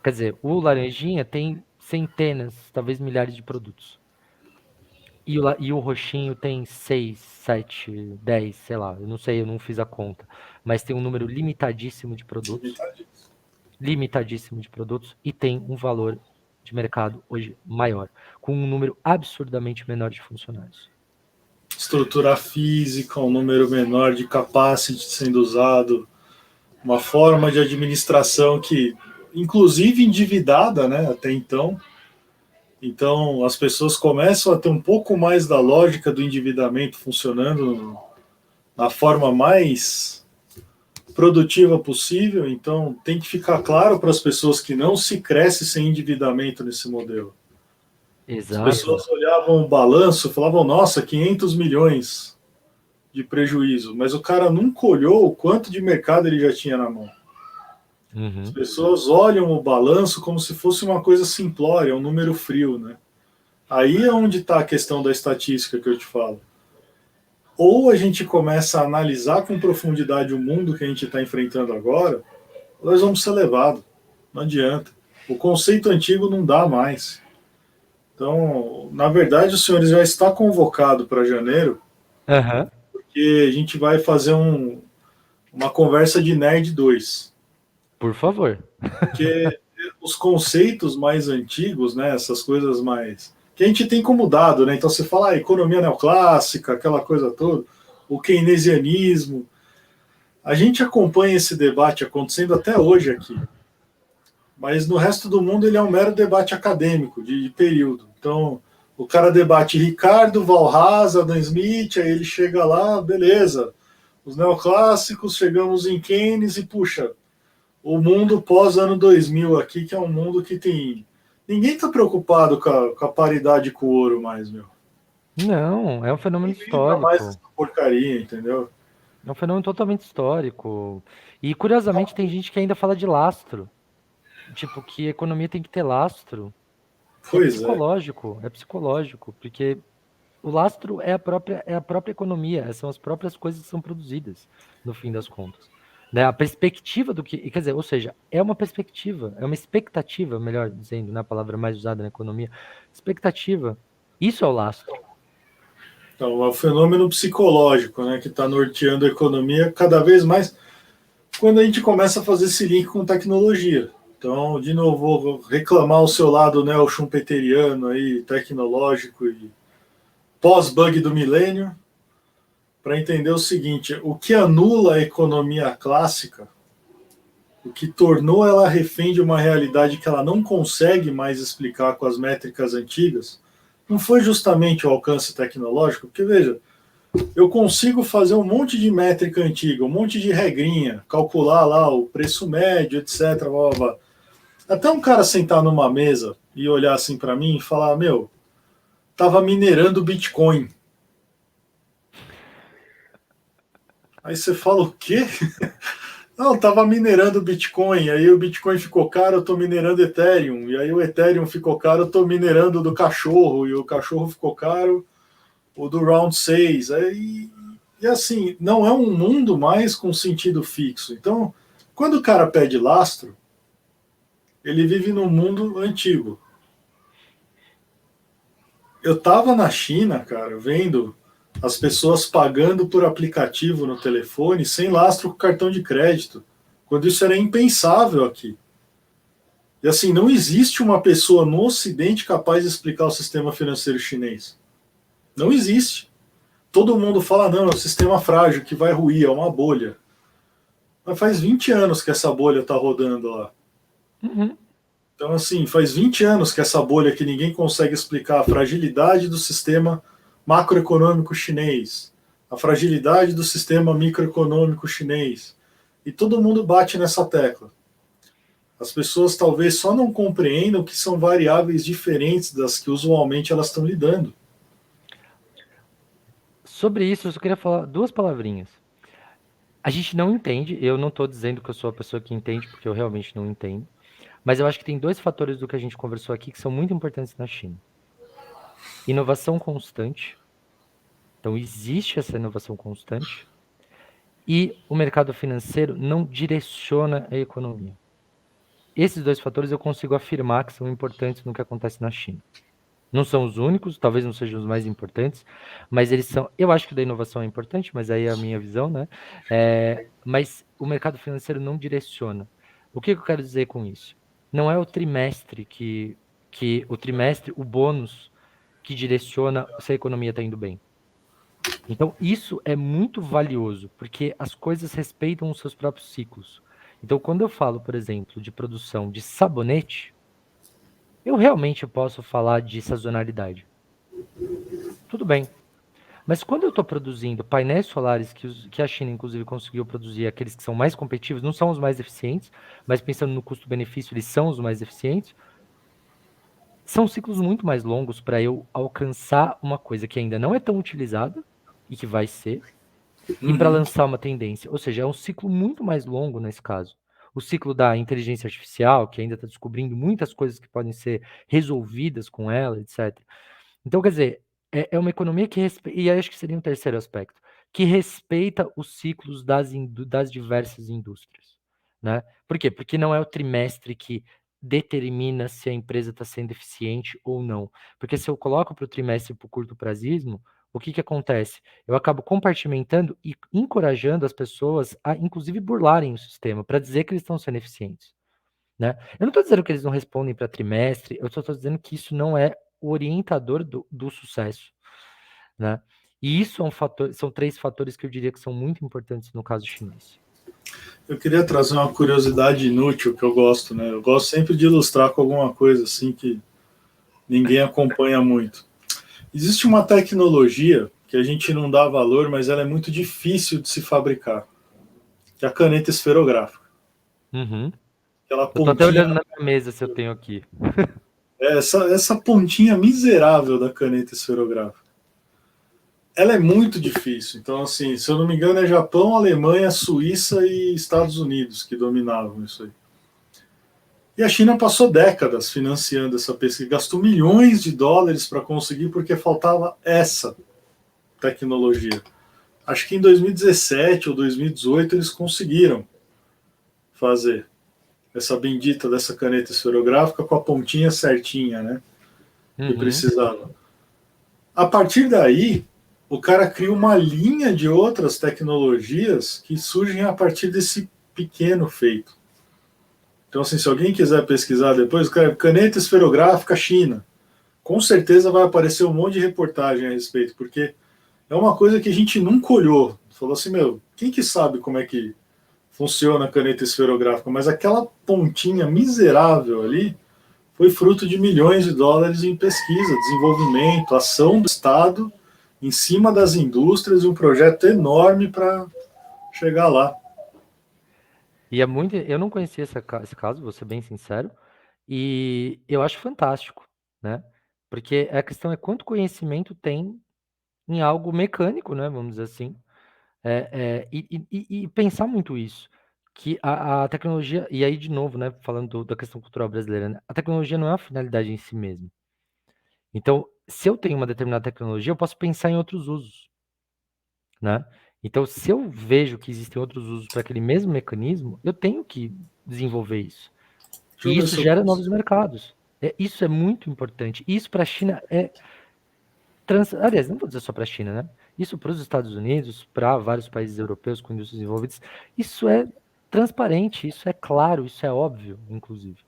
Quer dizer, o laranjinha tem centenas, talvez milhares de produtos. E o roxinho tem 6, 7, 10, sei lá, eu não sei, eu não fiz a conta. Mas tem um número limitadíssimo de produtos e tem um valor de mercado hoje maior, com um número absurdamente menor de funcionários. estrutura física, um número menor de capacity sendo usado, uma forma de administração que, inclusive endividada, né, até então. Então, as pessoas começam a ter um pouco mais da lógica do endividamento funcionando na forma mais produtiva possível. Então, tem que ficar claro para as pessoas que não se cresce sem endividamento nesse modelo. As Exato. pessoas olhavam o balanço e falavam: nossa, 500 milhões de prejuízo, mas o cara nunca olhou o quanto de mercado ele já tinha na mão. As Uhum. pessoas olham o balanço como se fosse uma coisa simplória, um número frio, né? Aí é onde está a questão da estatística que eu te falo. Ou a gente começa a analisar com profundidade o mundo que a gente está enfrentando agora, ou nós vamos ser levados. Não adianta. O conceito antigo não dá mais. Então, na verdade, o senhor já está convocado para janeiro, Aham. porque a gente vai fazer uma conversa de Nerd 2. Por favor. Porque os conceitos mais antigos, né, essas coisas mais que a gente tem como dado, né? Então você fala economia neoclássica, aquela coisa toda, o keynesianismo. A gente acompanha esse debate acontecendo até hoje aqui, mas no resto do mundo ele é um mero debate acadêmico de período. Então o cara debate Ricardo, Valras, Adam Smith, aí ele chega lá, beleza. Os neoclássicos, chegamos em Keynes e puxa, o mundo pós ano 2000 aqui, que é um mundo que tem. Ninguém está preocupado com a paridade com o ouro mais, meu. Não, é um fenômeno Ninguém lembra mais histórico. dessa porcaria, entendeu? É um fenômeno totalmente histórico. E curiosamente tem gente que ainda fala de lastro. Tipo, que a economia tem que ter lastro. E Pois é. é psicológico, porque o lastro é a própria economia, são as próprias coisas que são produzidas, no fim das contas. Né? A perspectiva do que, quer dizer, ou seja, é uma perspectiva, é uma expectativa, melhor dizendo, né, a palavra mais usada na economia, expectativa. Isso é o lastro. Então, é um fenômeno psicológico, né, que está norteando a economia cada vez mais quando a gente começa a fazer esse link com tecnologia. Então, de novo, vou reclamar o seu lado neo-schumpeteriano aí, tecnológico e pós-bug do milênio, para entender o seguinte: o que anula a economia clássica, o que tornou ela refém de uma realidade que ela não consegue mais explicar com as métricas antigas, não foi justamente o alcance tecnológico, porque veja, eu consigo fazer um monte de métrica antiga, um monte de regrinha, calcular lá o preço médio, etc. Blá, blá, blá. Até um cara sentar numa mesa e olhar assim para mim e falar: meu, tava minerando Bitcoin. Aí você fala: o quê? Não, tava minerando Bitcoin, aí o Bitcoin ficou caro, eu tô minerando Ethereum, e aí o Ethereum ficou caro, eu tô minerando do cachorro, e o cachorro ficou caro, o do Round 6. E assim, não é um mundo mais com sentido fixo. Então, quando o cara pede lastro, ele vive num mundo antigo. Eu tava na China, cara, vendo as pessoas pagando por aplicativo no telefone sem lastro com cartão de crédito, quando isso era impensável aqui. E assim, não existe uma pessoa no Ocidente capaz de explicar o sistema financeiro chinês. Não existe. Todo mundo fala, não, é um sistema frágil que vai ruir, é uma bolha. Mas faz 20 anos que essa bolha está rodando lá. Uhum. Então, assim, faz 20 anos que essa bolha que ninguém consegue explicar a fragilidade do sistema macroeconômico chinês, a fragilidade do sistema microeconômico chinês. E todo mundo bate nessa tecla. As pessoas talvez só não compreendam que são variáveis diferentes das que usualmente elas estão lidando. Sobre isso, eu só queria falar duas palavrinhas. A gente não entende, eu não estou dizendo que eu sou a pessoa que entende, porque eu realmente não entendo, mas eu acho que tem dois fatores do que a gente conversou aqui que são muito importantes na China. Inovação constante, então existe essa inovação constante, e o mercado financeiro não direciona a economia. Esses dois fatores eu consigo afirmar que são importantes no que acontece na China. Não são os únicos, talvez não sejam os mais importantes, mas eles são. Eu acho que da inovação é importante, mas aí é a minha visão, né? Mas o mercado financeiro não direciona. O que eu quero dizer com isso? Não é o trimestre o trimestre, o bônus que direciona se a economia está indo bem. Então, isso é muito valioso, porque as coisas respeitam os seus próprios ciclos. Então, quando eu falo, por exemplo, de produção de sabonete, eu realmente posso falar de sazonalidade. Tudo bem. Mas quando eu estou produzindo painéis solares, que a China, inclusive, conseguiu produzir, aqueles que são mais competitivos, não são os mais eficientes, mas pensando no custo-benefício, eles são os mais eficientes, são ciclos muito mais longos para eu alcançar uma coisa que ainda não é tão utilizada, e que vai ser, e para lançar uma tendência. Ou seja, é um ciclo muito mais longo nesse caso. O ciclo da inteligência artificial, que ainda está descobrindo muitas coisas que podem ser resolvidas com ela, etc. Então, quer dizer, é uma economia que respeita, e acho que seria um terceiro aspecto, que respeita os ciclos das diversas indústrias, né? Por quê? Porque não é o trimestre que determina se a empresa está sendo eficiente ou não. Porque se eu coloco para o trimestre para o curto prazismo, o que acontece? Eu acabo compartimentando e encorajando as pessoas a, inclusive, burlarem o sistema para dizer que eles estão sendo eficientes. Né? Eu não estou dizendo que eles não respondem para trimestre, eu só estou dizendo que isso não é o orientador do sucesso. Né? E isso é um fator, são três fatores que eu diria que são muito importantes no caso chinês. Eu queria trazer uma curiosidade inútil que eu gosto, né? Eu gosto sempre de ilustrar com alguma coisa assim que ninguém acompanha muito. Existe uma tecnologia que a gente não dá valor, mas ela é muito difícil de se fabricar, que é a caneta esferográfica. Uhum. Aquela Eu estou até pontinha, olhando na minha mesa se eu tenho aqui. essa pontinha miserável da caneta esferográfica. Ela é muito difícil. Então, assim, se eu não me engano, é Japão, Alemanha, Suíça e Estados Unidos que dominavam isso aí. E a China passou décadas financiando essa pesquisa, gastou milhões de dólares para conseguir, porque faltava essa tecnologia. Acho que em 2017 ou 2018 eles conseguiram fazer essa bendita dessa caneta esferográfica com a pontinha certinha, né? Que Uhum. precisava. A partir daí, o cara cria uma linha de outras tecnologias que surgem a partir desse pequeno feito. Então, assim, se alguém quiser pesquisar depois, caneta esferográfica China, com certeza vai aparecer um monte de reportagem a respeito, porque é uma coisa que a gente nunca olhou. Falou assim, meu, quem que sabe como é que funciona a caneta esferográfica? Mas aquela pontinha miserável ali foi fruto de milhões de dólares em pesquisa, desenvolvimento, ação do Estado em cima das indústrias e um projeto enorme para chegar lá. E é muito. Eu não conhecia esse caso, vou ser bem sincero, e eu acho fantástico, né? Porque a questão é quanto conhecimento tem em algo mecânico, né? Vamos dizer assim. E pensar muito isso, que a tecnologia, e aí de novo, né, falando da questão cultural brasileira, né, a tecnologia não é uma finalidade em si mesma. Então, se eu tenho uma determinada tecnologia, eu posso pensar em outros usos, né? Então, se eu vejo que existem outros usos para aquele mesmo mecanismo, eu tenho que desenvolver isso. Deixa eu E ver isso se eu gera novos consigo. mercados. Isso é muito importante. Isso para a China aliás, não vou dizer só para a China, né? Isso para os Estados Unidos, para vários países europeus com indústrias desenvolvidas, isso é transparente, isso é claro, isso é óbvio, inclusive,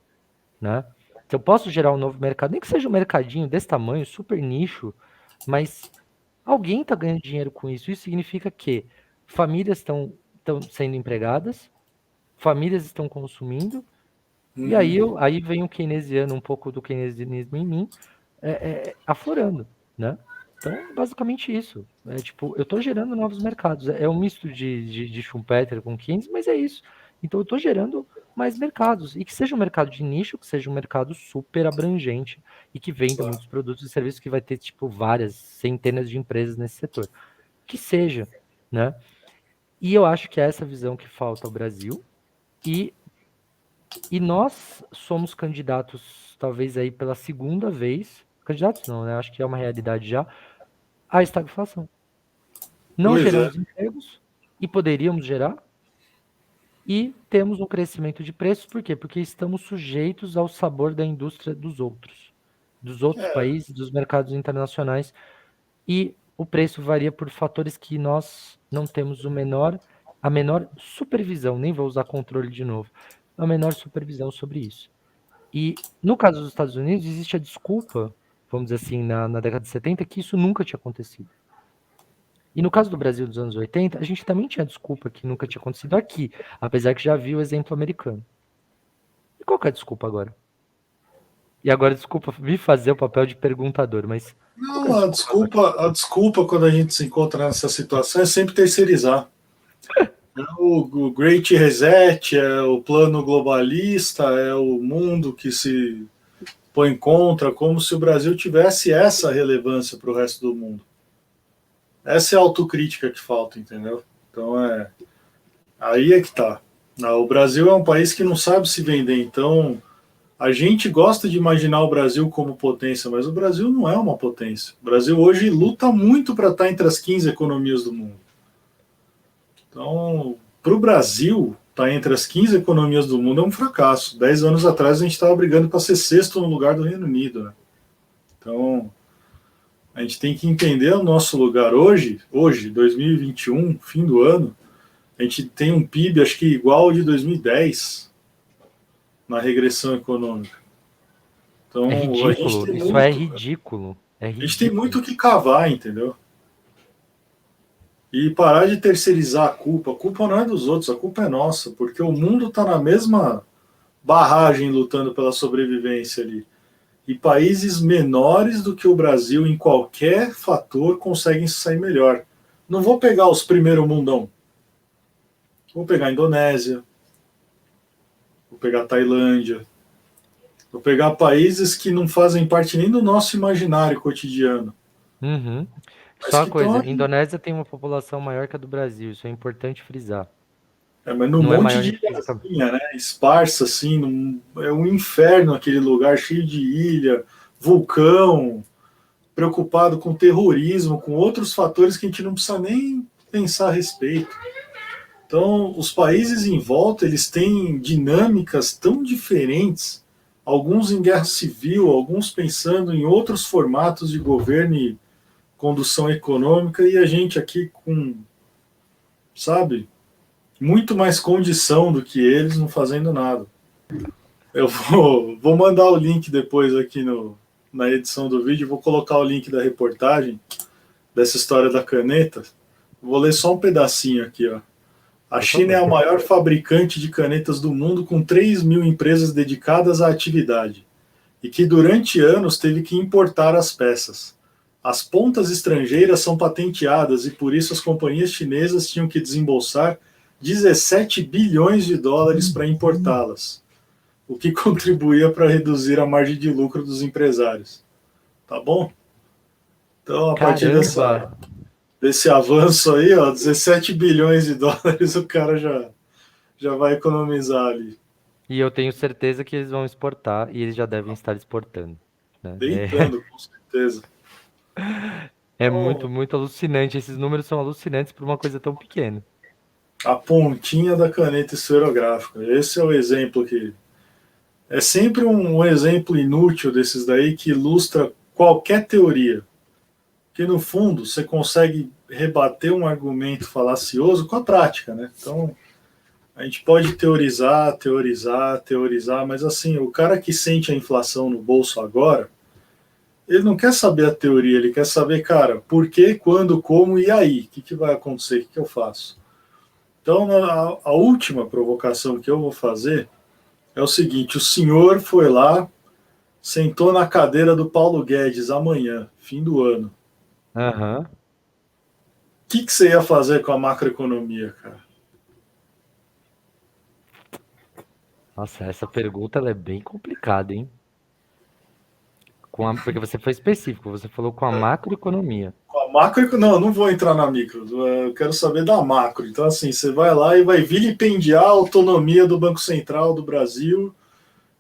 né? Se eu posso gerar um novo mercado, nem que seja um mercadinho desse tamanho, super nicho, mas alguém está ganhando dinheiro com isso. Isso significa que famílias estão sendo empregadas, famílias estão consumindo, e Uhum. aí vem o keynesiano, um pouco do keynesianismo em mim, aflorando, né? Então, basicamente isso. É tipo, eu estou gerando novos mercados. É um misto de Schumpeter com Keynes, mas é isso. Então, eu estou gerando mais mercados. E que seja um mercado de nicho, que seja um mercado super abrangente e que venda muitos produtos e serviços, que vai ter, tipo, várias centenas de empresas nesse setor. Que seja, né? E eu acho que é essa visão que falta ao Brasil. E nós somos candidatos, talvez aí pela segunda vez, candidatos não, né? Acho que é uma realidade já, à estagflação. Não Pois é. geramos empregos e poderíamos gerar, e temos um crescimento de preços, por quê? Porque estamos sujeitos ao sabor da indústria dos outros países, dos mercados internacionais, e o preço varia por fatores que nós não temos a menor supervisão, nem vou usar controle de novo, a menor supervisão sobre isso. E no caso dos Estados Unidos, existe a desculpa, vamos dizer assim, na década de 70, que isso nunca tinha acontecido. E no caso do Brasil dos anos 80, a gente também tinha desculpa que nunca tinha acontecido aqui, apesar que já viu o exemplo americano. E qual que é a desculpa agora? E agora, desculpa me fazer o papel de perguntador, mas qual que é a Não, desculpa agora? a desculpa quando a gente se encontra nessa situação é sempre terceirizar. É o Great Reset, é o plano globalista, é o mundo que se põe contra, como se o Brasil tivesse essa relevância para o resto do mundo. Essa é a autocrítica que falta, entendeu? Então aí é que tá. O Brasil é um país que não sabe se vender, então a gente gosta de imaginar o Brasil como potência, mas o Brasil não é uma potência. O Brasil hoje luta muito para estar entre as 15 economias do mundo. Então, para o Brasil, estar entre as 15 economias do mundo é um fracasso. 10 anos atrás a gente estava brigando para ser sexto no lugar do Reino Unido. Né? Então, a gente tem que entender o nosso lugar hoje, 2021, fim do ano, a gente tem um PIB acho que igual ao de 2010 na regressão econômica. É Então, ridículo, isso é ridículo, é a gente tem ridículo. muito que cavar, entendeu? E parar de terceirizar a culpa. A culpa não é dos outros, a culpa é nossa, porque o mundo está na mesma barragem lutando pela sobrevivência ali. E países menores do que o Brasil em qualquer fator conseguem sair melhor. Não vou pegar os primeiro mundão. Vou pegar a Indonésia, vou pegar a Tailândia, vou pegar países que não fazem parte nem do nosso imaginário cotidiano, Uhum. mas Só uma que estão coisa, aí. Indonésia tem uma população maior que a do Brasil, isso é importante frisar. Mas num Não é monte maior em de física. ilhazinha, né? Esparsa, assim, é um inferno aquele lugar cheio de ilha, vulcão, preocupado com terrorismo, com outros fatores que a gente não precisa nem pensar a respeito. Então, os países em volta, eles têm dinâmicas tão diferentes, alguns em guerra civil, alguns pensando em outros formatos de governo e condução econômica, e a gente aqui com, sabe, muito mais condição do que eles, não fazendo nada. Eu vou mandar o link depois aqui na edição do vídeo, vou colocar o link da reportagem dessa história da caneta. Vou ler só um pedacinho aqui, ó. A Por China é favor. a maior fabricante de canetas do mundo, com 3 mil empresas dedicadas à atividade, e que durante anos teve que importar as peças. As pontas estrangeiras são patenteadas e por isso as companhias chinesas tinham que desembolsar 17 bilhões de dólares para importá-las, o que contribuía para reduzir a margem de lucro dos empresários. Tá bom? Então, a partir Caramba! desse avanço aí, ó, 17 bilhões de dólares, o cara já vai economizar ali. E eu tenho certeza que eles vão exportar e eles já devem estar exportando, né? Deitando, com certeza. É muito, Então, muito alucinante. Esses números são alucinantes por uma coisa tão pequena. a pontinha da caneta esferográfica. Esse é o exemplo que. É sempre um exemplo inútil desses daí que ilustra qualquer teoria. Que no fundo você consegue rebater um argumento falacioso com a prática, né? Então, A gente pode teorizar, mas assim, o cara que sente a inflação no bolso agora, ele não quer saber a teoria, ele quer saber, cara, por quê, quando, como e aí? O que vai acontecer? O que eu faço? Então, a última provocação que eu vou fazer é o seguinte: o senhor foi lá, sentou na cadeira do Paulo Guedes amanhã, fim do ano. Aham. O que você ia fazer com a macroeconomia, cara? Nossa, essa pergunta ela é bem complicada, hein? Porque você foi específico, você falou com a macroeconomia. Com a macro, não, não vou entrar na micro, eu quero saber da macro. Então, assim, você vai lá e vai vilipendiar a autonomia do Banco Central do Brasil,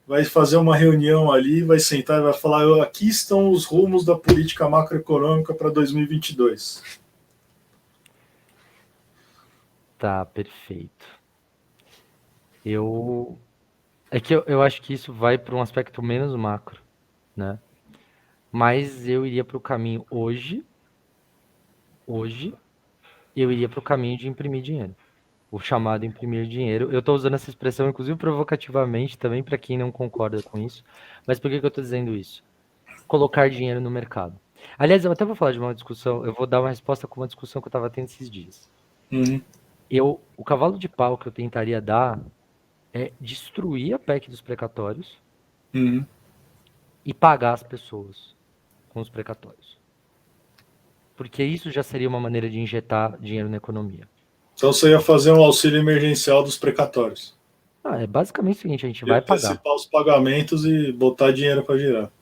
vai fazer uma reunião ali, vai sentar e vai falar: aqui estão os rumos da política macroeconômica para 2022. Tá, perfeito. É que eu acho que isso vai para um aspecto menos macro, né? Mas eu iria para o caminho hoje, eu iria para o caminho de imprimir dinheiro. O chamado imprimir dinheiro. Eu estou usando essa expressão, inclusive, provocativamente também, para quem não concorda com isso. Mas por que eu estou dizendo isso? Colocar dinheiro no mercado. Aliás, eu até vou falar de uma discussão, eu vou dar uma resposta com uma discussão que eu estava tendo esses dias. Uhum. O cavalo de pau que eu tentaria dar é destruir a PEC dos precatórios Uhum. e pagar as pessoas com os precatórios. Porque isso já seria uma maneira de injetar dinheiro na economia. Então você ia fazer um auxílio emergencial dos precatórios. É basicamente o seguinte, a gente E vai pagar. antecipar os pagamentos e botar dinheiro para girar.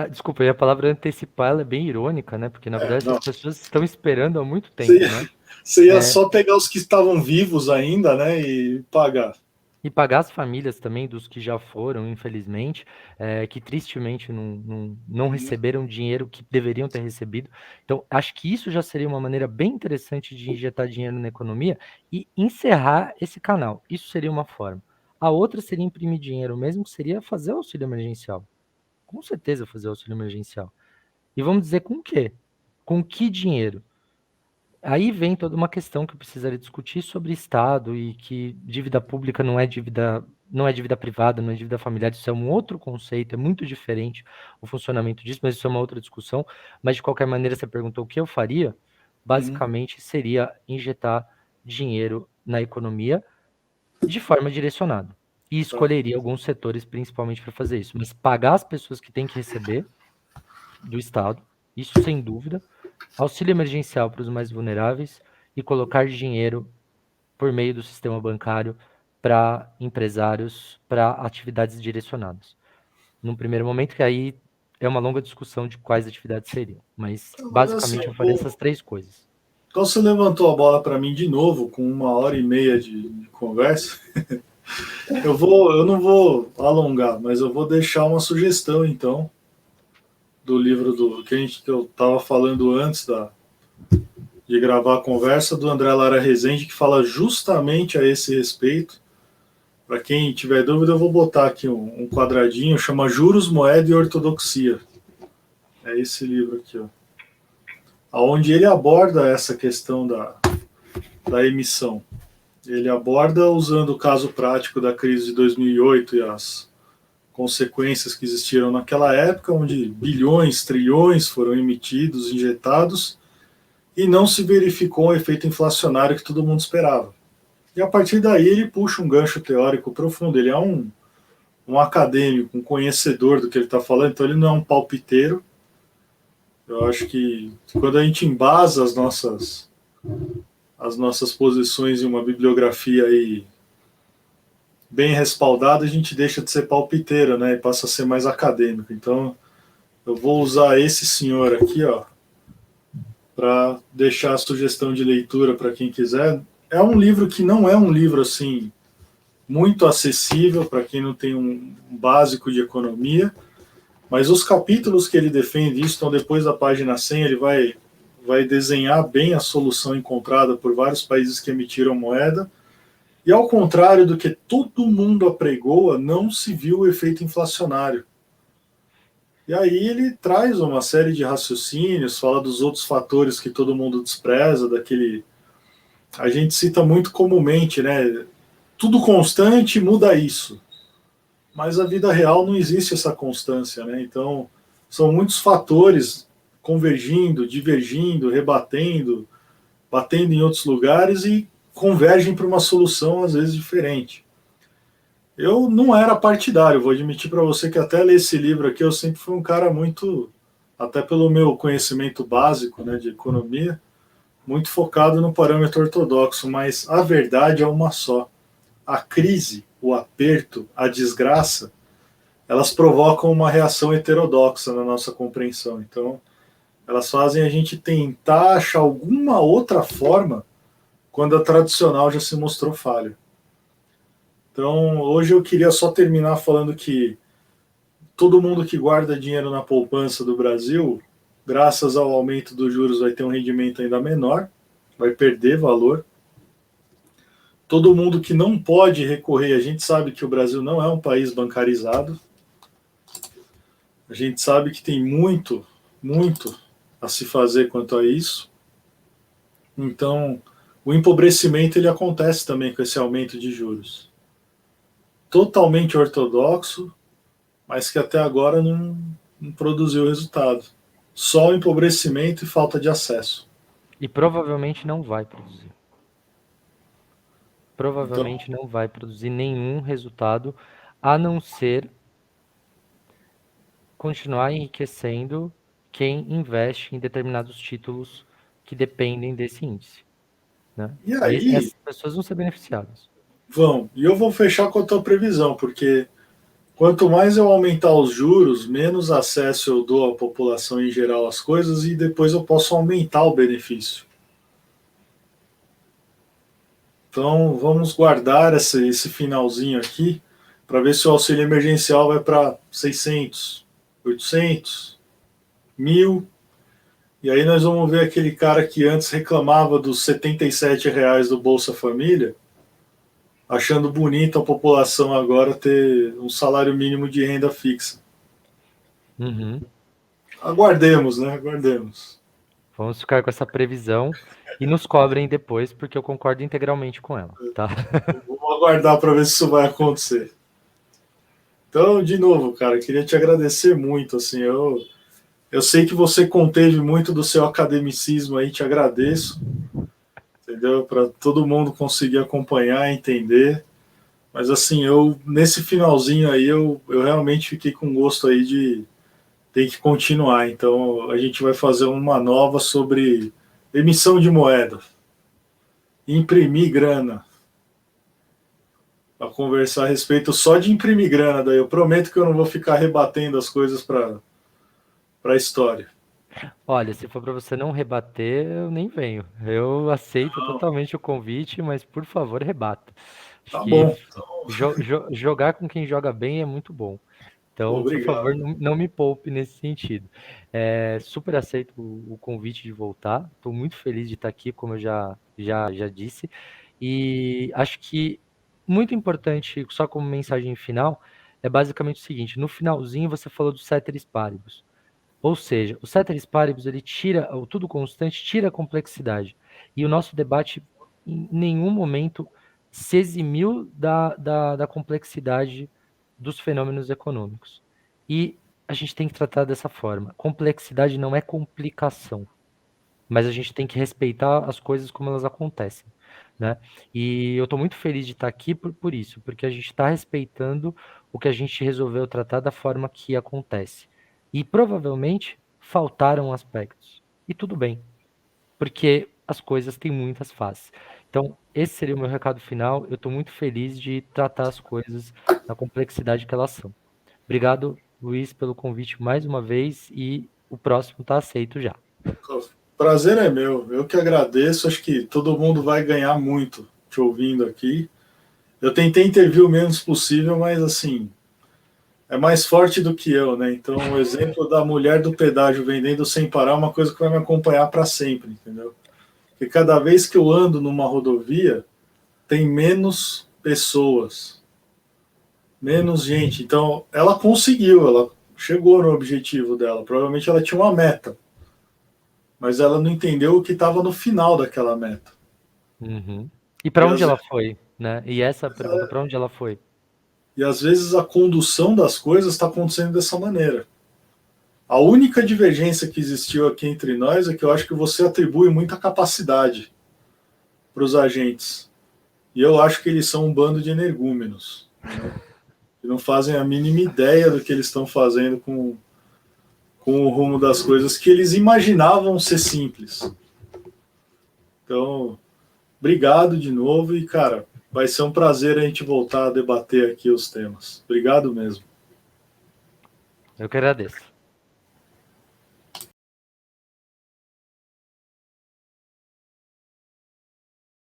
Desculpa, e a palavra antecipar ela é bem irônica, né? Porque na verdade Não, essas pessoas estão esperando há muito você tempo, ia, né? você ia É, só pegar os que estavam vivos ainda, né, e pagar. e pagar as famílias também dos que já foram, infelizmente, que tristemente não receberam o dinheiro que deveriam ter recebido. Então, acho que isso já seria uma maneira bem interessante de injetar dinheiro na economia e encerrar esse canal. Isso seria uma forma. A outra seria imprimir dinheiro mesmo, que seria fazer o auxílio emergencial. Com certeza fazer o auxílio emergencial. E vamos dizer com o quê? Com que dinheiro? Aí vem toda uma questão que eu precisaria discutir sobre Estado e que dívida pública não é dívida privada, não é dívida familiar, isso é um outro conceito, é muito diferente o funcionamento disso, mas isso é uma outra discussão. Mas de qualquer maneira, você perguntou o que eu faria, Uhum. basicamente seria injetar dinheiro na economia de forma direcionada. E Tá. escolheria alguns setores principalmente para fazer isso, mas pagar as pessoas que têm que receber do Estado, isso sem dúvida, auxílio emergencial para os mais vulneráveis e colocar dinheiro por meio do sistema bancário para empresários, para atividades direcionadas. Num primeiro momento, que aí é uma longa discussão de quais atividades seriam, mas Mas assim, basicamente eu faria essas três coisas. então você levantou a bola para mim de novo com 1 hora e meia de conversa. Eu não vou alongar, mas eu vou deixar uma sugestão então do livro que eu estava falando antes de gravar a conversa, do André Lara Rezende, que fala justamente a esse respeito. Para quem tiver dúvida, eu vou botar aqui um quadradinho, chama Juros, Moeda e Ortodoxia. É esse livro aqui, ó. Onde ele aborda essa questão da emissão. Ele aborda usando o caso prático da crise de 2008 e as consequências que existiram naquela época, onde bilhões, trilhões foram emitidos, injetados, e não se verificou o efeito inflacionário que todo mundo esperava. E a partir daí ele puxa um gancho teórico profundo. Ele é um acadêmico, um conhecedor do que ele está falando, então ele não é um palpiteiro. Eu acho que quando a gente embasa as nossas posições em uma bibliografia aí bem respaldada, a gente deixa de ser palpiteiro, né, e passa a ser mais acadêmico. Então eu vou usar esse senhor aqui, ó, para deixar a sugestão de leitura para quem quiser. É um livro que não é um livro assim muito acessível para quem não tem um básico de economia, mas os capítulos que ele defende isso, então depois da página 100 ele vai desenhar bem a solução encontrada por vários países que emitiram moeda, e ao contrário do que todo mundo apregoa, não se viu o efeito inflacionário. E aí ele traz uma série de raciocínios, fala dos outros fatores que todo mundo despreza, daquele... A gente cita muito comumente, né? tudo constante muda isso. Mas a vida real não existe essa constância, né? Então, são muitos fatores convergindo, divergindo, rebatendo, batendo em outros lugares e convergem para uma solução às vezes diferente. Eu não era partidário, vou admitir para você que até ler esse livro aqui eu sempre fui um cara muito, até pelo meu conhecimento básico, né, de economia, muito focado no parâmetro ortodoxo, mas a verdade é uma só. A crise, o aperto, a desgraça, elas provocam uma reação heterodoxa na nossa compreensão. Então, elas fazem a gente tentar achar alguma outra forma quando a tradicional já se mostrou falha. Então, hoje eu queria só terminar falando que todo mundo que guarda dinheiro na poupança do Brasil, graças ao aumento dos juros, vai ter um rendimento ainda menor, vai perder valor. Todo mundo que não pode recorrer, a gente sabe que o Brasil não é um país bancarizado, a gente sabe que tem muito, muito a se fazer quanto a isso. Então, o empobrecimento ele acontece também com esse aumento de juros. Totalmente ortodoxo, mas que até agora não produziu resultado. Só empobrecimento e falta de acesso. E provavelmente não vai produzir. Então, Provavelmente não vai produzir nenhum resultado, a não ser continuar enriquecendo quem investe em determinados títulos que dependem desse índice, né? e E aí, essas pessoas vão ser beneficiadas. vão. E eu vou fechar com a tua previsão, porque quanto mais eu aumentar os juros, menos acesso eu dou à população em geral às coisas e depois eu posso aumentar o benefício. Então, vamos guardar esse finalzinho aqui para ver se o auxílio emergencial vai para 600, 800, 1.000. E aí nós vamos ver aquele cara que antes reclamava dos R$ 77 do Bolsa Família, achando bonito a população agora ter um salário mínimo de renda fixa. Uhum. Aguardemos, né? Aguardemos. Vamos ficar com essa previsão e nos cobrem depois, porque eu concordo integralmente com ela, tá? Vamos aguardar para ver se isso vai acontecer. Então, de novo, cara, queria te agradecer muito. Assim, eu sei que você conteve muito do seu academicismo aí, te agradeço, entendeu? Para todo mundo conseguir acompanhar, entender. Mas assim, eu nesse finalzinho aí eu realmente fiquei com gosto aí de ter que continuar. Então a gente vai fazer uma nova sobre emissão de moeda, imprimir grana, para conversar a respeito só de imprimir grana. Daí eu prometo que eu não vou ficar rebatendo as coisas para a história. Olha, se for para você não rebater, eu nem venho. Eu aceito totalmente o convite, mas por favor, rebata. Acho Tá que bom. jogar com quem joga bem é muito bom. Então, por favor, Obrigado. não me poupe nesse sentido. Super aceito o convite de voltar. Estou muito feliz de estar aqui, como eu já disse. E acho que muito importante, só como mensagem final, é basicamente o seguinte: no finalzinho você falou do ceteris paribus. Ou seja, o ceteris paribus ele tira, o tudo constante tira a complexidade. E o nosso debate em nenhum momento se eximiu da complexidade dos fenômenos econômicos. E a gente tem que tratar dessa forma. Complexidade não é complicação, mas a gente tem que respeitar as coisas como elas acontecem, né? E eu estou muito feliz de estar aqui por isso, porque a gente está respeitando o que a gente resolveu tratar da forma que acontece. E provavelmente faltaram aspectos. E tudo bem, porque as coisas têm muitas faces. Então, esse seria o meu recado final. Eu estou muito feliz de tratar as coisas na complexidade que elas são. Obrigado, Luiz, pelo convite mais uma vez e o próximo está aceito já. Prazer é meu. Eu que agradeço. Acho que todo mundo vai ganhar muito te ouvindo aqui. Eu tentei intervir o menos possível, mas assim, é mais forte do que eu, né? Então, o exemplo da mulher do pedágio vendendo sem parar é uma coisa que vai me acompanhar para sempre, entendeu? Porque cada vez que eu ando numa rodovia, tem menos pessoas, menos gente. Então, ela conseguiu, ela chegou no objetivo dela. Provavelmente ela tinha uma meta, mas ela não entendeu o que estava no final daquela meta. Uhum. E para E onde às, ela foi, né? E essa pergunta, para onde ela foi? e às vezes a condução das coisas está acontecendo dessa maneira. A única divergência que existiu aqui entre nós é que eu acho que você atribui muita capacidade para os agentes. E eu acho que eles são um bando de energúmenos, né? Que não fazem a mínima ideia do que eles estão fazendo com o rumo das coisas que eles imaginavam ser simples. Então, obrigado de novo e, cara, vai ser um prazer a gente voltar a debater aqui os temas. Obrigado mesmo. Eu que agradeço.